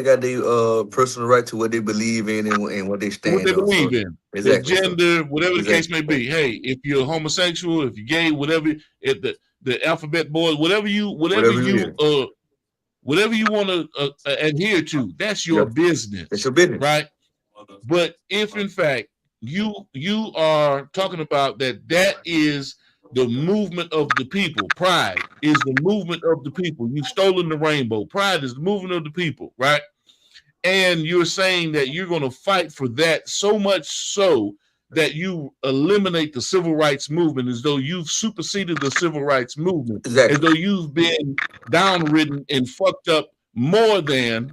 got their personal right to what they believe in and what they stand what they on. Believe in. Their gender, whatever the case may be. Hey, if you're homosexual, if you're gay, whatever, the alphabet board, whatever you want to adhere to, that's your business. That's your business, right? But if in fact you are talking about that is the movement of the people. Pride is the movement of the people. You've stolen the rainbow. Pride is the movement of the people, right? And you're saying that you're going to fight for that so much so that you eliminate the civil rights movement as though you've superseded the civil rights movement, as though you've been downridden and fucked up more than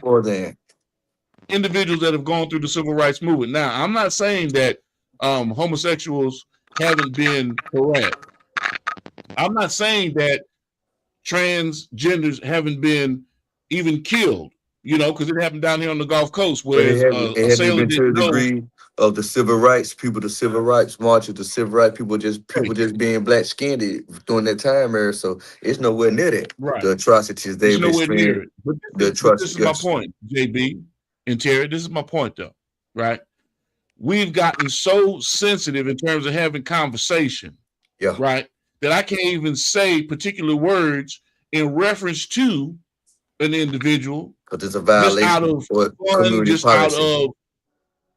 individuals that have gone through the civil rights movement. Now, I'm not saying that homosexuals haven't been harassed. I'm not saying that transgenders haven't been even killed, because it happened down here on the Gulf Coast where it hasn't been to the degree of the civil rights people, the civil rights marches, the civil rights people just being black skinned during that time era. So it's nowhere near that. Right. The atrocities they've experienced. But this is my point, JB and Terry. This is my point, though, right? We've gotten so sensitive in terms of having conversation, right, that I can't even say particular words in reference to an individual. Because it's a violation out of community policy. Out of,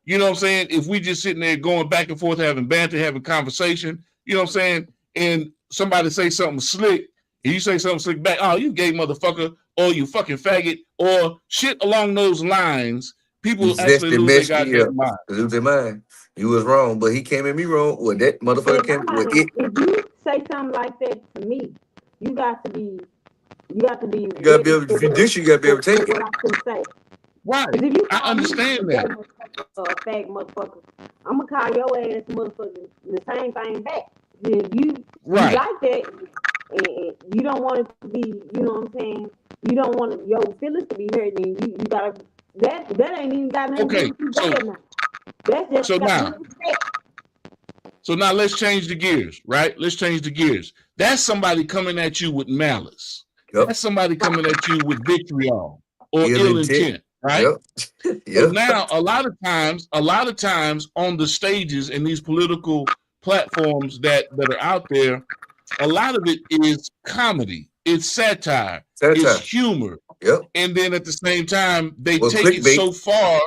you know what I'm saying? If we just sitting there going back and forth, having banter, having conversation, you know what I'm saying? And somebody say something slick, and you say something slick back, oh, you gay motherfucker, or you fucking faggot, or shit along those lines. People actually lose their goddamn mind. Lose their mind. You was wrong, but he came at me wrong. Well, that motherfucker came with it. If you say something like that to me, you got to be. You got to be able. If you dish, you got to be able to take it. Right. I understand that. Fag motherfucker. I'm gonna call your ass motherfucker the same thing back. If you like that, and you don't want it to be, you know what I'm saying? You don't want your feelings to be hurt, then you gotta. That ain't even got nothing to do with now. That's just so now let's change the gears, right? Let's change the gears. That's somebody coming at you with malice. That's somebody coming at you with vitriol or ill intent, right? So now a lot of times on the stages and these political platforms that are out there, a lot of it is comedy, it's satire. It's humor. And then at the same time, they take it so far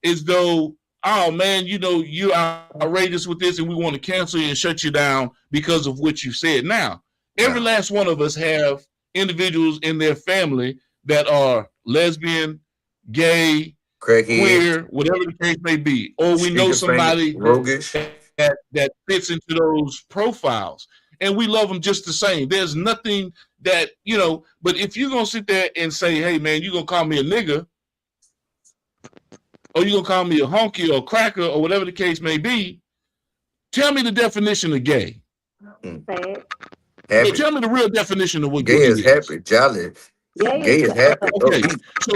as though, oh man, you're outrageous with this and we want to cancel you and shut you down because of what you said. Now, every last one of us have individuals in their family that are lesbian, gay, queer, whatever the case may be. Or we know somebody that fits into those profiles. And we love them just the same. There's nothing that, but if you're going to sit there and say, hey, man, you're going to call me a nigga, or you're going to call me a honky or a cracker or whatever the case may be, tell me the definition of gay. So tell me the real definition of what gay is. Happy, jolly. Gay is happy. Okay. So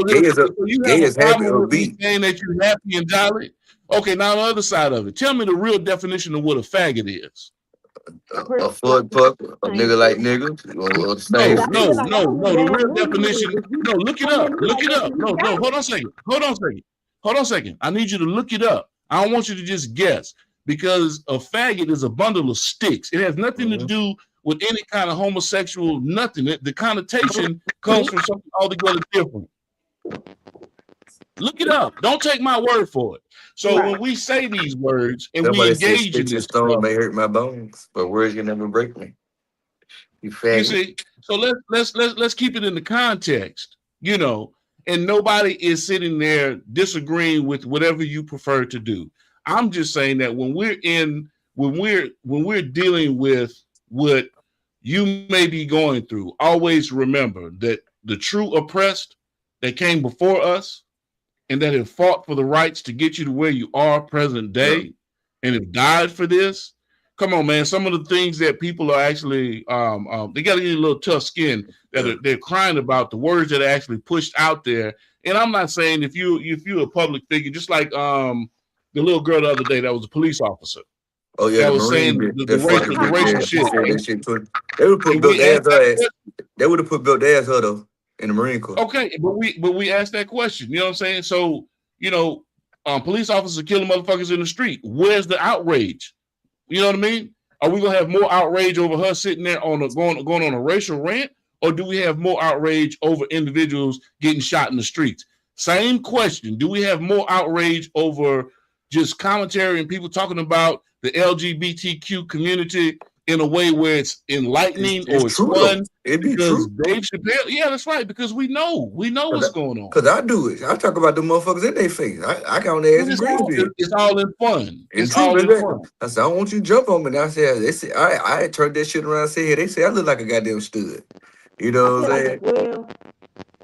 you have a problem with me saying that you're happy and jolly? Okay, now the other side of it. Tell me the real definition of what a faggot is. A foot puck, a nigga like nigga. No. The real definition. No, look it up. No. Hold on a second. I need you to look it up. I don't want you to just guess because a faggot is a bundle of sticks. It has nothing to do with any kind of homosexual nothing. The connotation comes from something altogether different. Look it up. Don't take my word for it. So when we say these words and we engage in this stone may hurt my bones, but words can never break me. You see, so let's keep it in the context, and nobody is sitting there disagreeing with whatever you prefer to do. I'm just saying that when we're dealing with what you may be going through, always remember that the true oppressed that came before us and that have fought for the rights to get you to where you are present day and have died for this. Come on, man. Some of the things that people are actually, they got to get a little tough skin that they're crying about, the words that are actually pushed out there. And I'm not saying if you're a public figure, just like the little girl the other day that was a police officer. Oh yeah, that was saying the racial shit. They would put Bill Daz. They would have put Bill Daz though in the Marine Corps. Okay, but we asked that question. You know what I'm saying? So police officers killing motherfuckers in the street. Where's the outrage? You know what I mean? Are we gonna have more outrage over her sitting there going on a racial rant, or do we have more outrage over individuals getting shot in the streets? Same question. Do we have more outrage over just commentary and people talking about the LGBTQ community in a way where it's enlightening or it's fun? Because Dave Chappelle, that's right. Because we know what's going on. Because I do it. I talk about the motherfuckers in their face. I count their ass in It's all in fun. It's all in fun. I said, I don't want you to jump on me. And I said, they said, I turned that shit around and said, they say I look like a goddamn stud. You know what I'm saying? Well,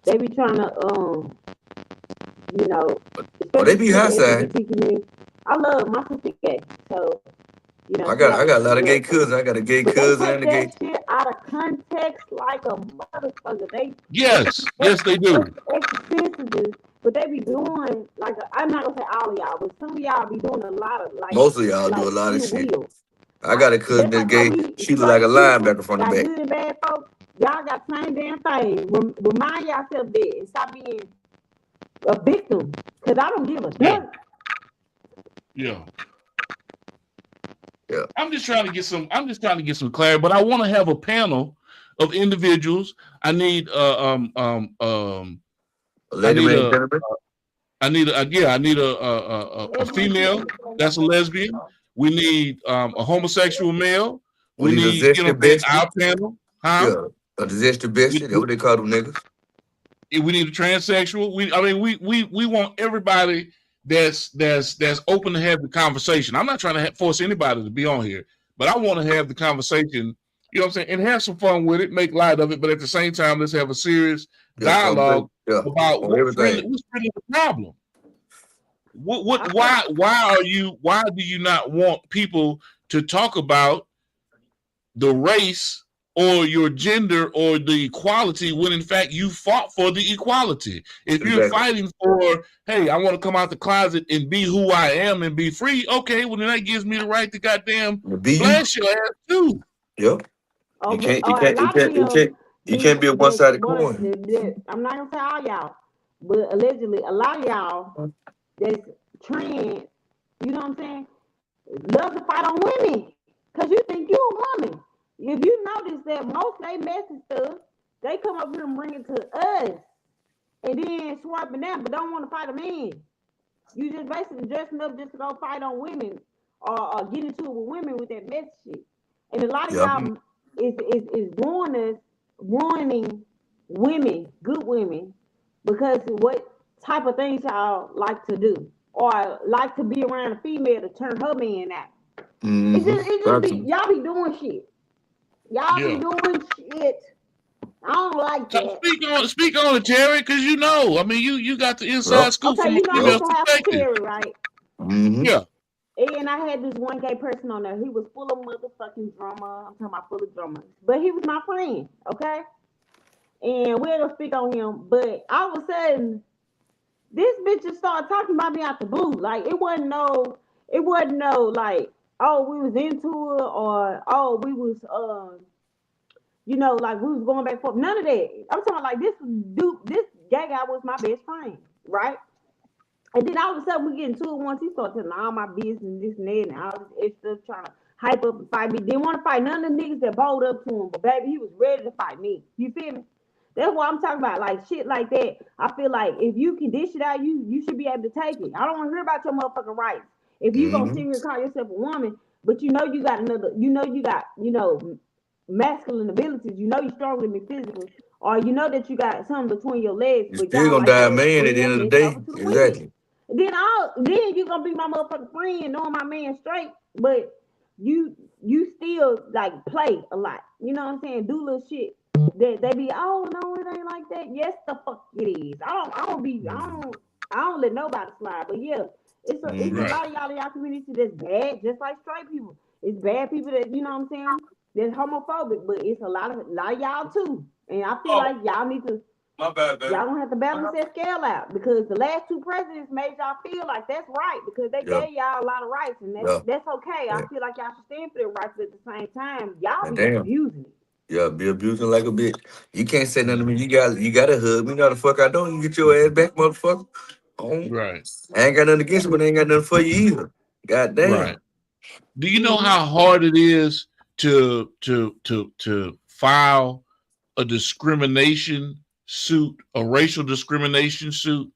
They be trying to you know, they be high side. I love my sister gay, so you know. I got a lot of gay cousins. I got a gay cousin and a gay. That shit out of context like a motherfucker. Yes, they do. Extra sensitive, but they be doing like I'm not gonna say all of y'all, but some of y'all be doing a lot of like. Most of y'all do a lot of shit. I got a cousin that's gay. She look like a linebacker from the back. Good and bad folks, y'all got the same damn thing. Remind yourself that and stop being a victim, because I don't give a damn. Yeah. I'm just trying to get some clarity, but I want to have a panel of individuals. I need a female that's a lesbian. We need a homosexual male. We need our panel. Huh? Yeah. A disaster bitch. That's what they call them niggas. We need a transsexual. We want everybody that's open to have the conversation. I'm not trying to force anybody to be on here, but I want to have the conversation, you know what I'm saying, and have some fun with it, make light of it, but at the same time, let's have a serious dialogue about what's really the problem. Why do you not want people to talk about the race or your gender or the equality when in fact you fought for the equality? If you're fighting for, hey, I want to come out the closet and be who I am and be free, okay, well then that gives me the right to goddamn blast your ass too. Yep. You can't be a one-sided coin. I'm not gonna say all y'all, but allegedly a lot of y'all that's trans, you know what I'm saying, love to fight on women because you think you're a woman. If you notice that most of they messy stuff, they come up here and bring it to us and then swiping them, but don't want to fight a man. You just basically dressing up just to go fight on women or get into it with women with that messy shit. And a lot of y'all is ruining women, good women, because of what type of things y'all like to do or like to be around a female to turn her man out. It's just y'all be doing shit. Y'all be doing shit. I don't like that. Speak on it, Terry, because you know, I mean, you got the inside scoop from a female perspective, Terry, right? Mm-hmm. Yeah. And I had this one gay person on there. He was full of motherfucking drama. I'm talking about full of drama. But he was my friend, okay? And we're gonna speak on him. But all of a sudden, this bitch just started talking about me out the blue. Like it wasn't no like, oh, we was into it or oh, we was you know, like we was going back and forth. None of that. I'm talking like this gay guy was my best friend, right? And then all of a sudden we get into it once he started telling all my business and this and that and all this extra trying to hype up and fight me. Didn't want to fight none of the niggas that bowled up to him, but baby, he was ready to fight me. You feel me? That's what I'm talking about. Like shit like that. I feel like if you can dish it out, you should be able to take it. I don't want to hear about your motherfucking rights. If you gonna sit here and call yourself a woman, but you know you got masculine abilities, you know you're stronger than me physically, or you know that you got something between your legs. You're still gonna die a man at the end of the day. Exactly. Then you gonna be my motherfucking friend, knowing my man straight, but you still like play a lot. You know what I'm saying? Do little shit that they be, oh no, it ain't like that. Yes, the fuck it is. I don't let nobody slide. But yeah, it's a lot of y'all in y'all community that's bad, just like straight people. It's bad people that, you know what I'm saying, that's homophobic, but it's a lot of y'all too. And I feel like y'all need to. My bad, baby. Y'all don't have to balance that scale out because the last two presidents made y'all feel like that's right because they gave y'all a lot of rights and that's okay. I feel like y'all should stand for their rights, but at the same time, y'all be abusing it. Yeah, be abusing like a bitch. You can't say nothing to me. You got to hug me. No, the fuck I don't. You get your ass back, motherfucker. Right. I ain't got nothing against you, but I ain't got nothing for you either. God damn. Right. Do you know how hard it is to file a discrimination suit, a racial discrimination suit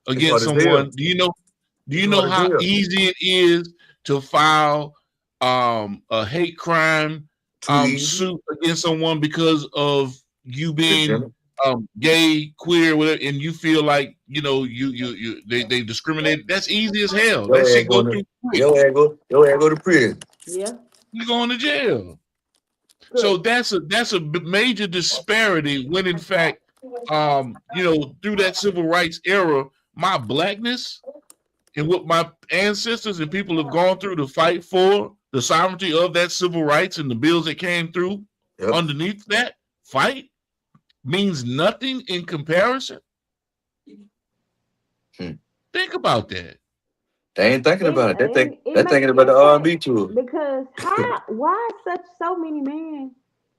against someone? Do you know how easy it is to file a hate crime suit against someone because of you being gay, queer, whatever, and you feel like they discriminate? That's easy as hell. That shit go through. Your ass go to prison. Yeah, you going to jail. Good. So that's a major disparity when in fact through that civil rights era, my blackness and what my ancestors and people have gone through to fight for the sovereignty of that civil rights and the bills that came through underneath that fight means nothing in comparison. Think about that. They ain't thinking about it. They're thinking about the R&B tour. Because why so many men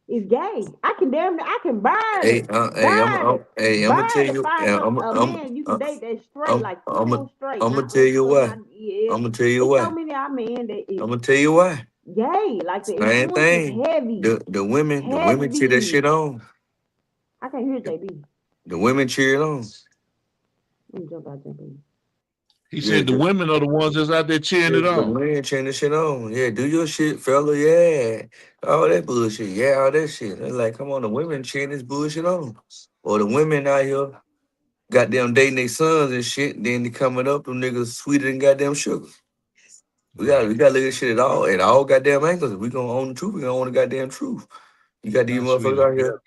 is gay? I can burn. I'm gonna tell you. You can date that straight, I'm gonna tell you why. I'm gonna tell you why. So many men that is I'm gonna tell you why. Gay, like the same thing. Heavy. The women cheer that shit on. I can't hear JB. The women cheer it on. Let me jump in. He said the women are the ones that's out there cheering it on. The men cheering the shit on. Yeah, do your shit, fella. Yeah. All that bullshit. Yeah, all that shit. They're like, come on, the women cheering this bullshit on. Or the women out here goddamn dating their sons and shit. Then they coming up, them niggas sweeter than goddamn sugar. We gotta look at shit at all goddamn angles. If we gonna own the truth, we gonna own the goddamn truth. You got these motherfuckers out here.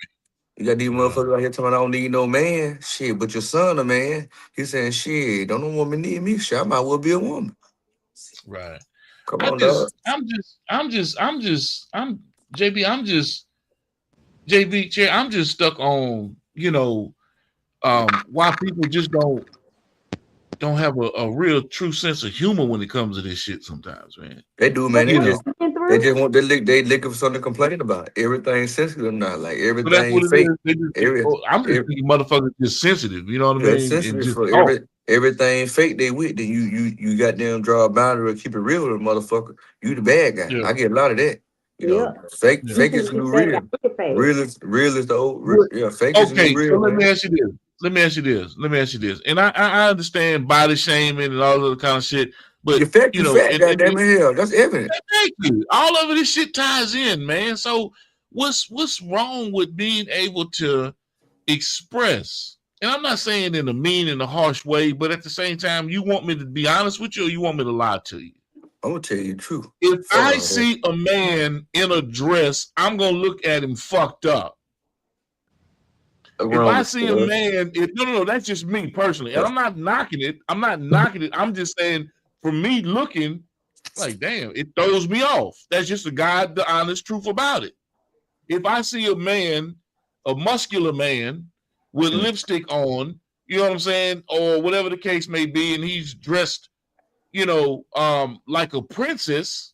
You got these motherfuckers out here talking about I don't need no man. Shit, but your son a man. He's saying, shit, don't no woman need me. Shit, I might well be a woman. Right. Come on, dog. I'm just stuck on, why people just don't have a real true sense of humor when it comes to this shit sometimes, man. They do, man. They just want they lick for something to complain about. Everything sensitive or not, like everything fake. I'm just thinking motherfuckers just sensitive, you know what I mean? Sensitive for everything fake they with. Then you goddamn draw a boundary or keep it real with a motherfucker. You the bad guy. Yeah. I get a lot of that. You know, fake is new real. Real is the old real. Yeah, fake is new real. So let me ask you this. And I understand body shaming and all other kind of shit, but you're fat, goddamn hell. That's evident. Thank you. All of this shit ties in, man. So what's wrong with being able to express? And I'm not saying in a mean and a harsh way, but at the same time, you want me to be honest with you, or you want me to lie to you? I'm gonna tell you the truth. If I see a man in a dress, I'm gonna look at him fucked up. If I see a man, no, that's just me personally, and I'm not knocking it. I'm just saying, for me looking, like, damn, it throws me off. That's just the honest truth about it. If I see a man, a muscular man with lipstick on, you know what I'm saying, or whatever the case may be, and he's dressed, like a princess,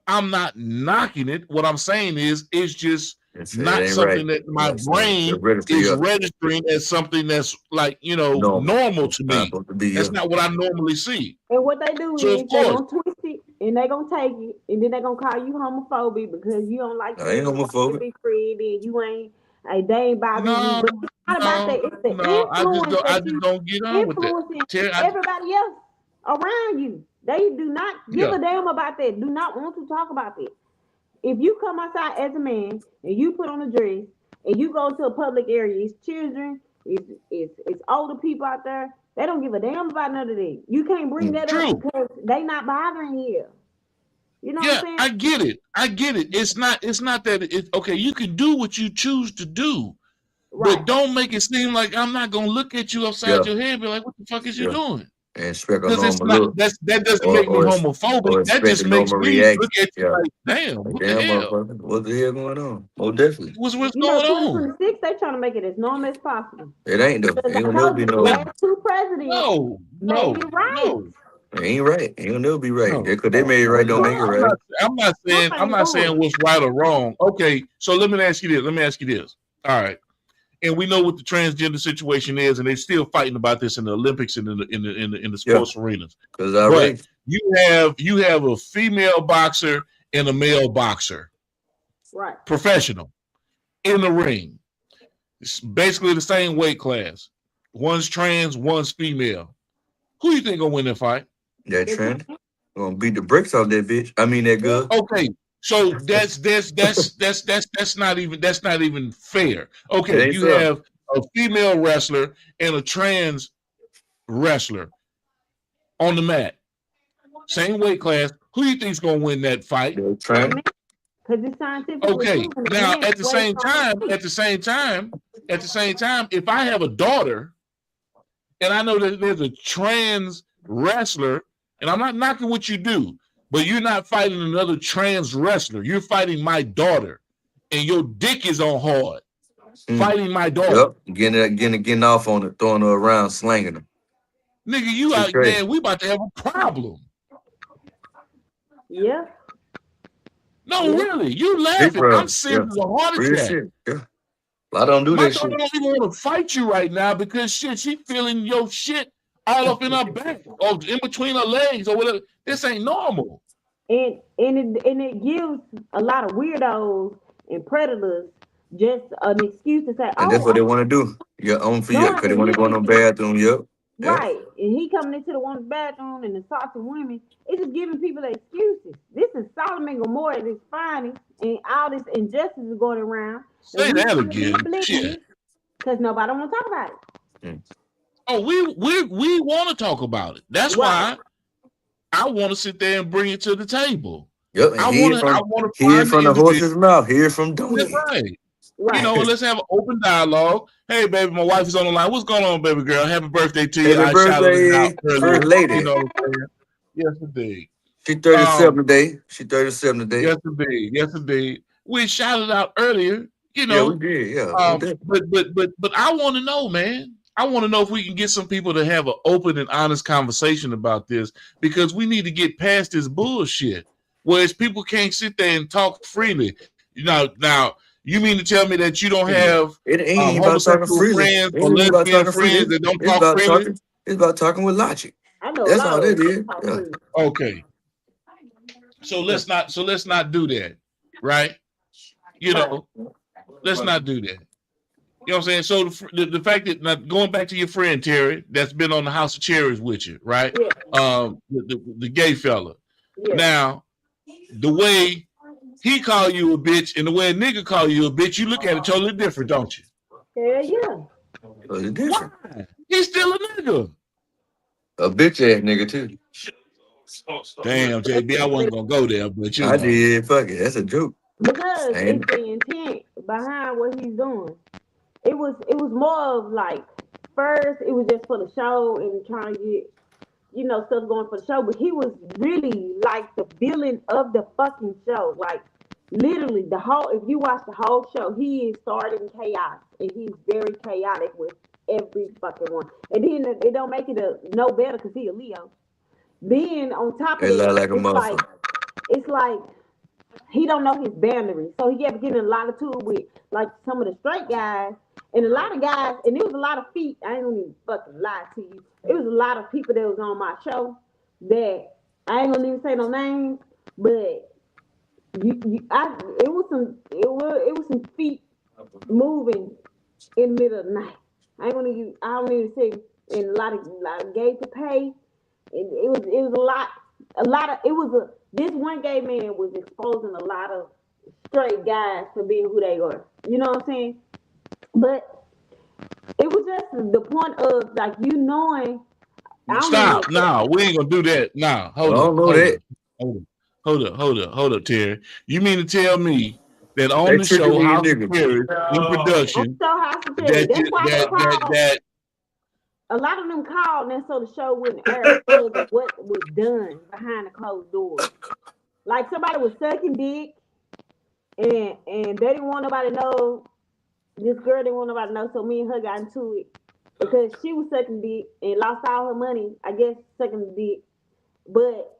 I'm not knocking it. What I'm saying is, it's just not something that my brain is registering as something that's like, normal to me. That's not what I normally see. And what they do is they're gonna twist it and they're gonna take it and then they're gonna call you homophobic because you don't like I ain't homophobic. To be free, and you ain't they ain't bothering you. But it's not about that. It's the influence I just don't get on with that. Everybody else around you. They do not give a damn about that. Do not want to talk about that. If you come outside as a man and you put on a dress and you go to a public area, it's children, it's older people out there. They don't give a damn about none of that. You can't bring that up because they not bothering you. You know what I'm saying? I get it. It's not that okay. You can do what you choose to do, but don't make it seem like I'm not gonna look at you upside your head and be like, what the fuck is you doing? And expect a normal look. That doesn't make me homophobic. That just makes me look at you like, damn, what the hell? What the hell going on? Oh, definitely. What's going on? They trying to make it as normal as possible. It ain't though. It ain't never be no. Two presidents. No. It ain't right. It ain't never be right. Because they made it right, don't make it right. I'm not saying what's right or wrong. Okay, so let me ask you this. All right. And we know what the transgender situation is, and they're still fighting about this in the Olympics and in the sports arenas. But you have a female boxer and a male boxer, right? Professional in the ring. It's basically the same weight class. One's trans, one's female. Who do you think gonna win that fight? That trans gonna beat the bricks off that bitch. I mean that girl. Okay. So that's not even fair. Okay, you have a female wrestler and a trans wrestler on the mat, same weight class. Who do you think's gonna win that fight? Because it's scientific. Okay, now at the same time, at the same time, if I have a daughter and I know that there's a trans wrestler, and I'm not knocking what you do, but you're not fighting another trans wrestler. You're fighting my daughter, and your dick is on hard. Fighting my daughter. Yep, getting off on it, throwing her around, slanging her. Nigga, you out there, we about to have a problem. Yeah. No, really. You laughing. I'm serious as a heart attack. Yeah. I don't do that shit. My daughter don't even want to fight you right now because shit, she feeling your shit all up in her back or in between her legs or whatever. This ain't normal. And it gives a lot of weirdos and predators just an excuse to say, and that's what they want to do. You're on for you because they want to go in the bathroom. Yep. Right. And he coming into the woman's bathroom and assaulting women. It's just giving people excuses. This is Sodom and Gomorrah at its finest, and all this injustice is going around. Say that again. Because nobody want to talk about it. Oh, we want to talk about it. That's why I want to sit there and bring it to the table. Yep. I want to hear from the horse's mouth. Hear from Donnie. Right. You know, let's have an open dialogue. Hey, baby, my wife is on the line. What's going on, baby girl? Happy birthday to you. Happy birthday, first lady. You know what I'm saying? Yes, indeed. She 37 today. She 37 today. Yes, indeed. Yes, indeed. We shouted out earlier. You know, we did. Yeah. But I want to know, man. I want to know if we can get some people to have an open and honest conversation about this, because we need to get past this bullshit. Whereas people can't sit there and talk freely. Now. You mean to tell me that you don't have homosexual friends or lesbian friends that don't talk freely? It's about talking with logic. I know. That's all it is. Yeah. Okay. So let's not do that, right? You know, let's not do that. You know what I'm saying? So the fact that, now going back to your friend Terry, that's been on the House of Cherries with you, right? Yeah. The gay fella. Yeah. Now, the way he call you a bitch and the way a nigga call you a bitch, you look at it totally different, don't you? Yeah. Totally different. Why? He's still a nigga. A bitch ass nigga too. Damn, JB, I wasn't gonna go there, but I did. Fuck it, that's a joke. Because it's the intent behind what he's doing. It was more of like, first it was just for the show and trying to get, you know, stuff going for the show, but he was really like the villain of the fucking show. Like, literally, if you watch the whole show, he is starting chaos, and he's very chaotic with every fucking one. And then it don't make it no better because he a Leo. Then on top of it, it's like he don't know his boundaries, so he kept getting a lot of trouble with like some of the straight guys. And a lot of guys, and it was a lot of feet. I ain't gonna even fucking lie to you. It was a lot of people that was on my show that I ain't gonna even say no names, but it was some feet moving in the middle of the night. I don't even say, and a lot of gay to pay, and it was a lot of this one gay man was exposing a lot of straight guys for being who they are. You know what I'm saying? But it was just the point of like you knowing. Stop! No, we ain't gonna do that. Nah, hold up, Terry. You mean to tell me that on the show House of Cherries in production that a lot of them called, and so the show wouldn't air what was done behind the closed doors. Like somebody was sucking dick, and they didn't want nobody to know. This girl didn't want nobody to know, so me and her got into it because she was sucking dick and lost all her money, I guess, sucking the dick. But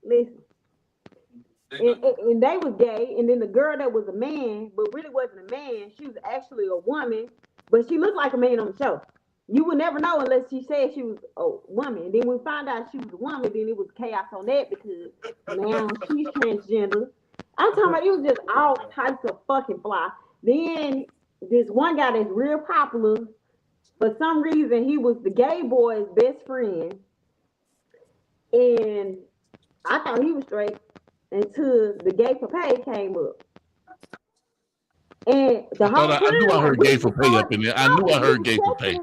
listen, and they was gay, and then the girl that was a man, but really wasn't a man, she was actually a woman, but she looked like a man on the show. You would never know unless she said she was a woman. And then when we found out she was a woman, then it was chaos on that because now she's transgender. I'm talking about it was just all types of fucking fly. Then this one guy that's real popular, for some reason he was the gay boy's best friend. And I thought he was straight until the gay for pay came up. And the whole I knew I heard gay for pay up in there. I knew I heard gay for pay.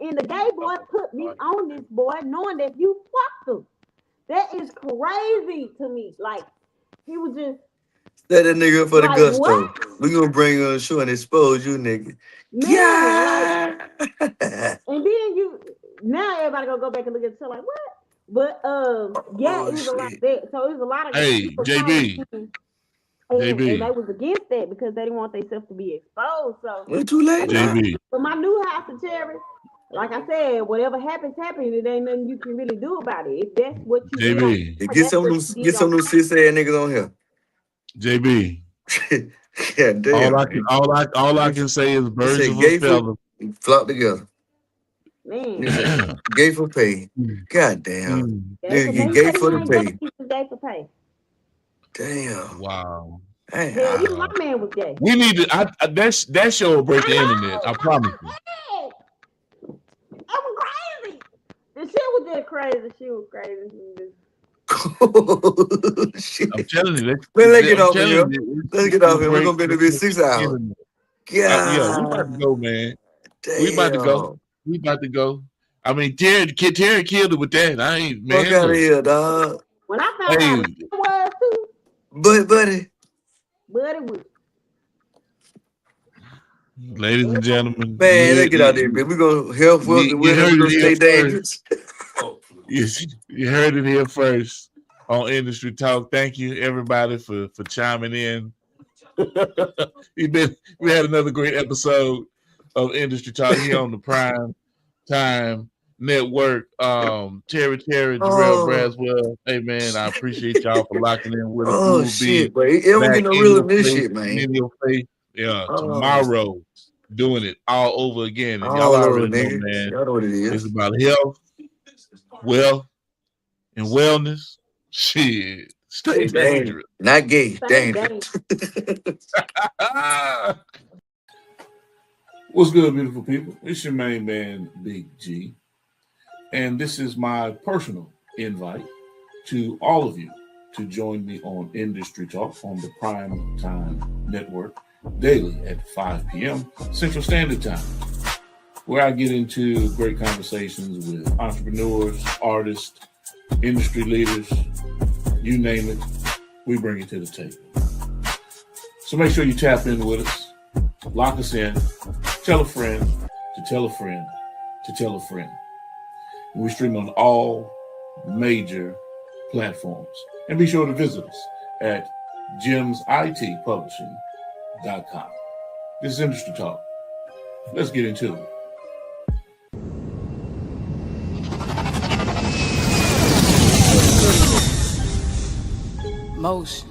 And the gay boy put me on this boy knowing that you fucked him. That is crazy to me. Like, he was just, Let that nigga up for the Like, gusto. what? We gonna bring you on the show and expose you, nigga. Man, Yeah. like, and then now everybody gonna go back and look at the show like what? But yeah, it was a lot of that. So it was a lot of Hey, people JB. and JB. they was against that because they didn't want themselves to be exposed. So We're too late. JB. for my new house of Terry, like I said, whatever happens. It ain't nothing you can really do about it. If that's what you JB. did, Get some of them cis ass niggas on here. JB. Yeah, damn. All I can say is birds Say of a gay feather. flock together. Man. Gay for pay. God damn. Nigga get gay for the pay. Gay for pay. Damn. Wow. Hey, Yeah, even my man was gay. We need to. That show will break the internet. I promise you. That was crazy. The shit was just crazy. She was crazy. Shit. I'm telling you. Let's get off here. Let's get off here. We're gonna be in the 6 hours. Yeah, we about to go, man. Damn. We about to go. I mean, Terry killed it with that. I ain't, man. Fuck out of here, dog. When I found out it was too. Buddy was. Ladies and gentlemen, man, let's get out there, man. We're gonna help. We're gonna stay dangerous. You heard it here first on Industry Talk. Thank you, everybody, for chiming in. We had another great episode of Industry Talk here on the Prime Time Network. Terry, Jarrell Braswell. Hey man, I appreciate y'all for locking in with us. Oh shit, bro. It don't get no real in this shit, man. In your face. Yeah, tomorrow doing it all over again. And y'all already know, man. Y'all know what it is. It's about health, wealth, and wellness. Shit. Stay dangerous. Not gay. Dangerous. What's good, beautiful people? It's your main man, Big G. And this is my personal invite to all of you to join me on Industry Talk on the Prime Time Network daily at 5 p.m. Central Standard Time, where I get into great conversations with entrepreneurs, artists, industry leaders, you name it, we bring it to the table. So make sure you tap in with us, lock us in, tell a friend to tell a friend to tell a friend. And we stream on all major platforms. And be sure to visit us at gemsitpublishing.com. This is Industry Talk. Let's get into it. Motion.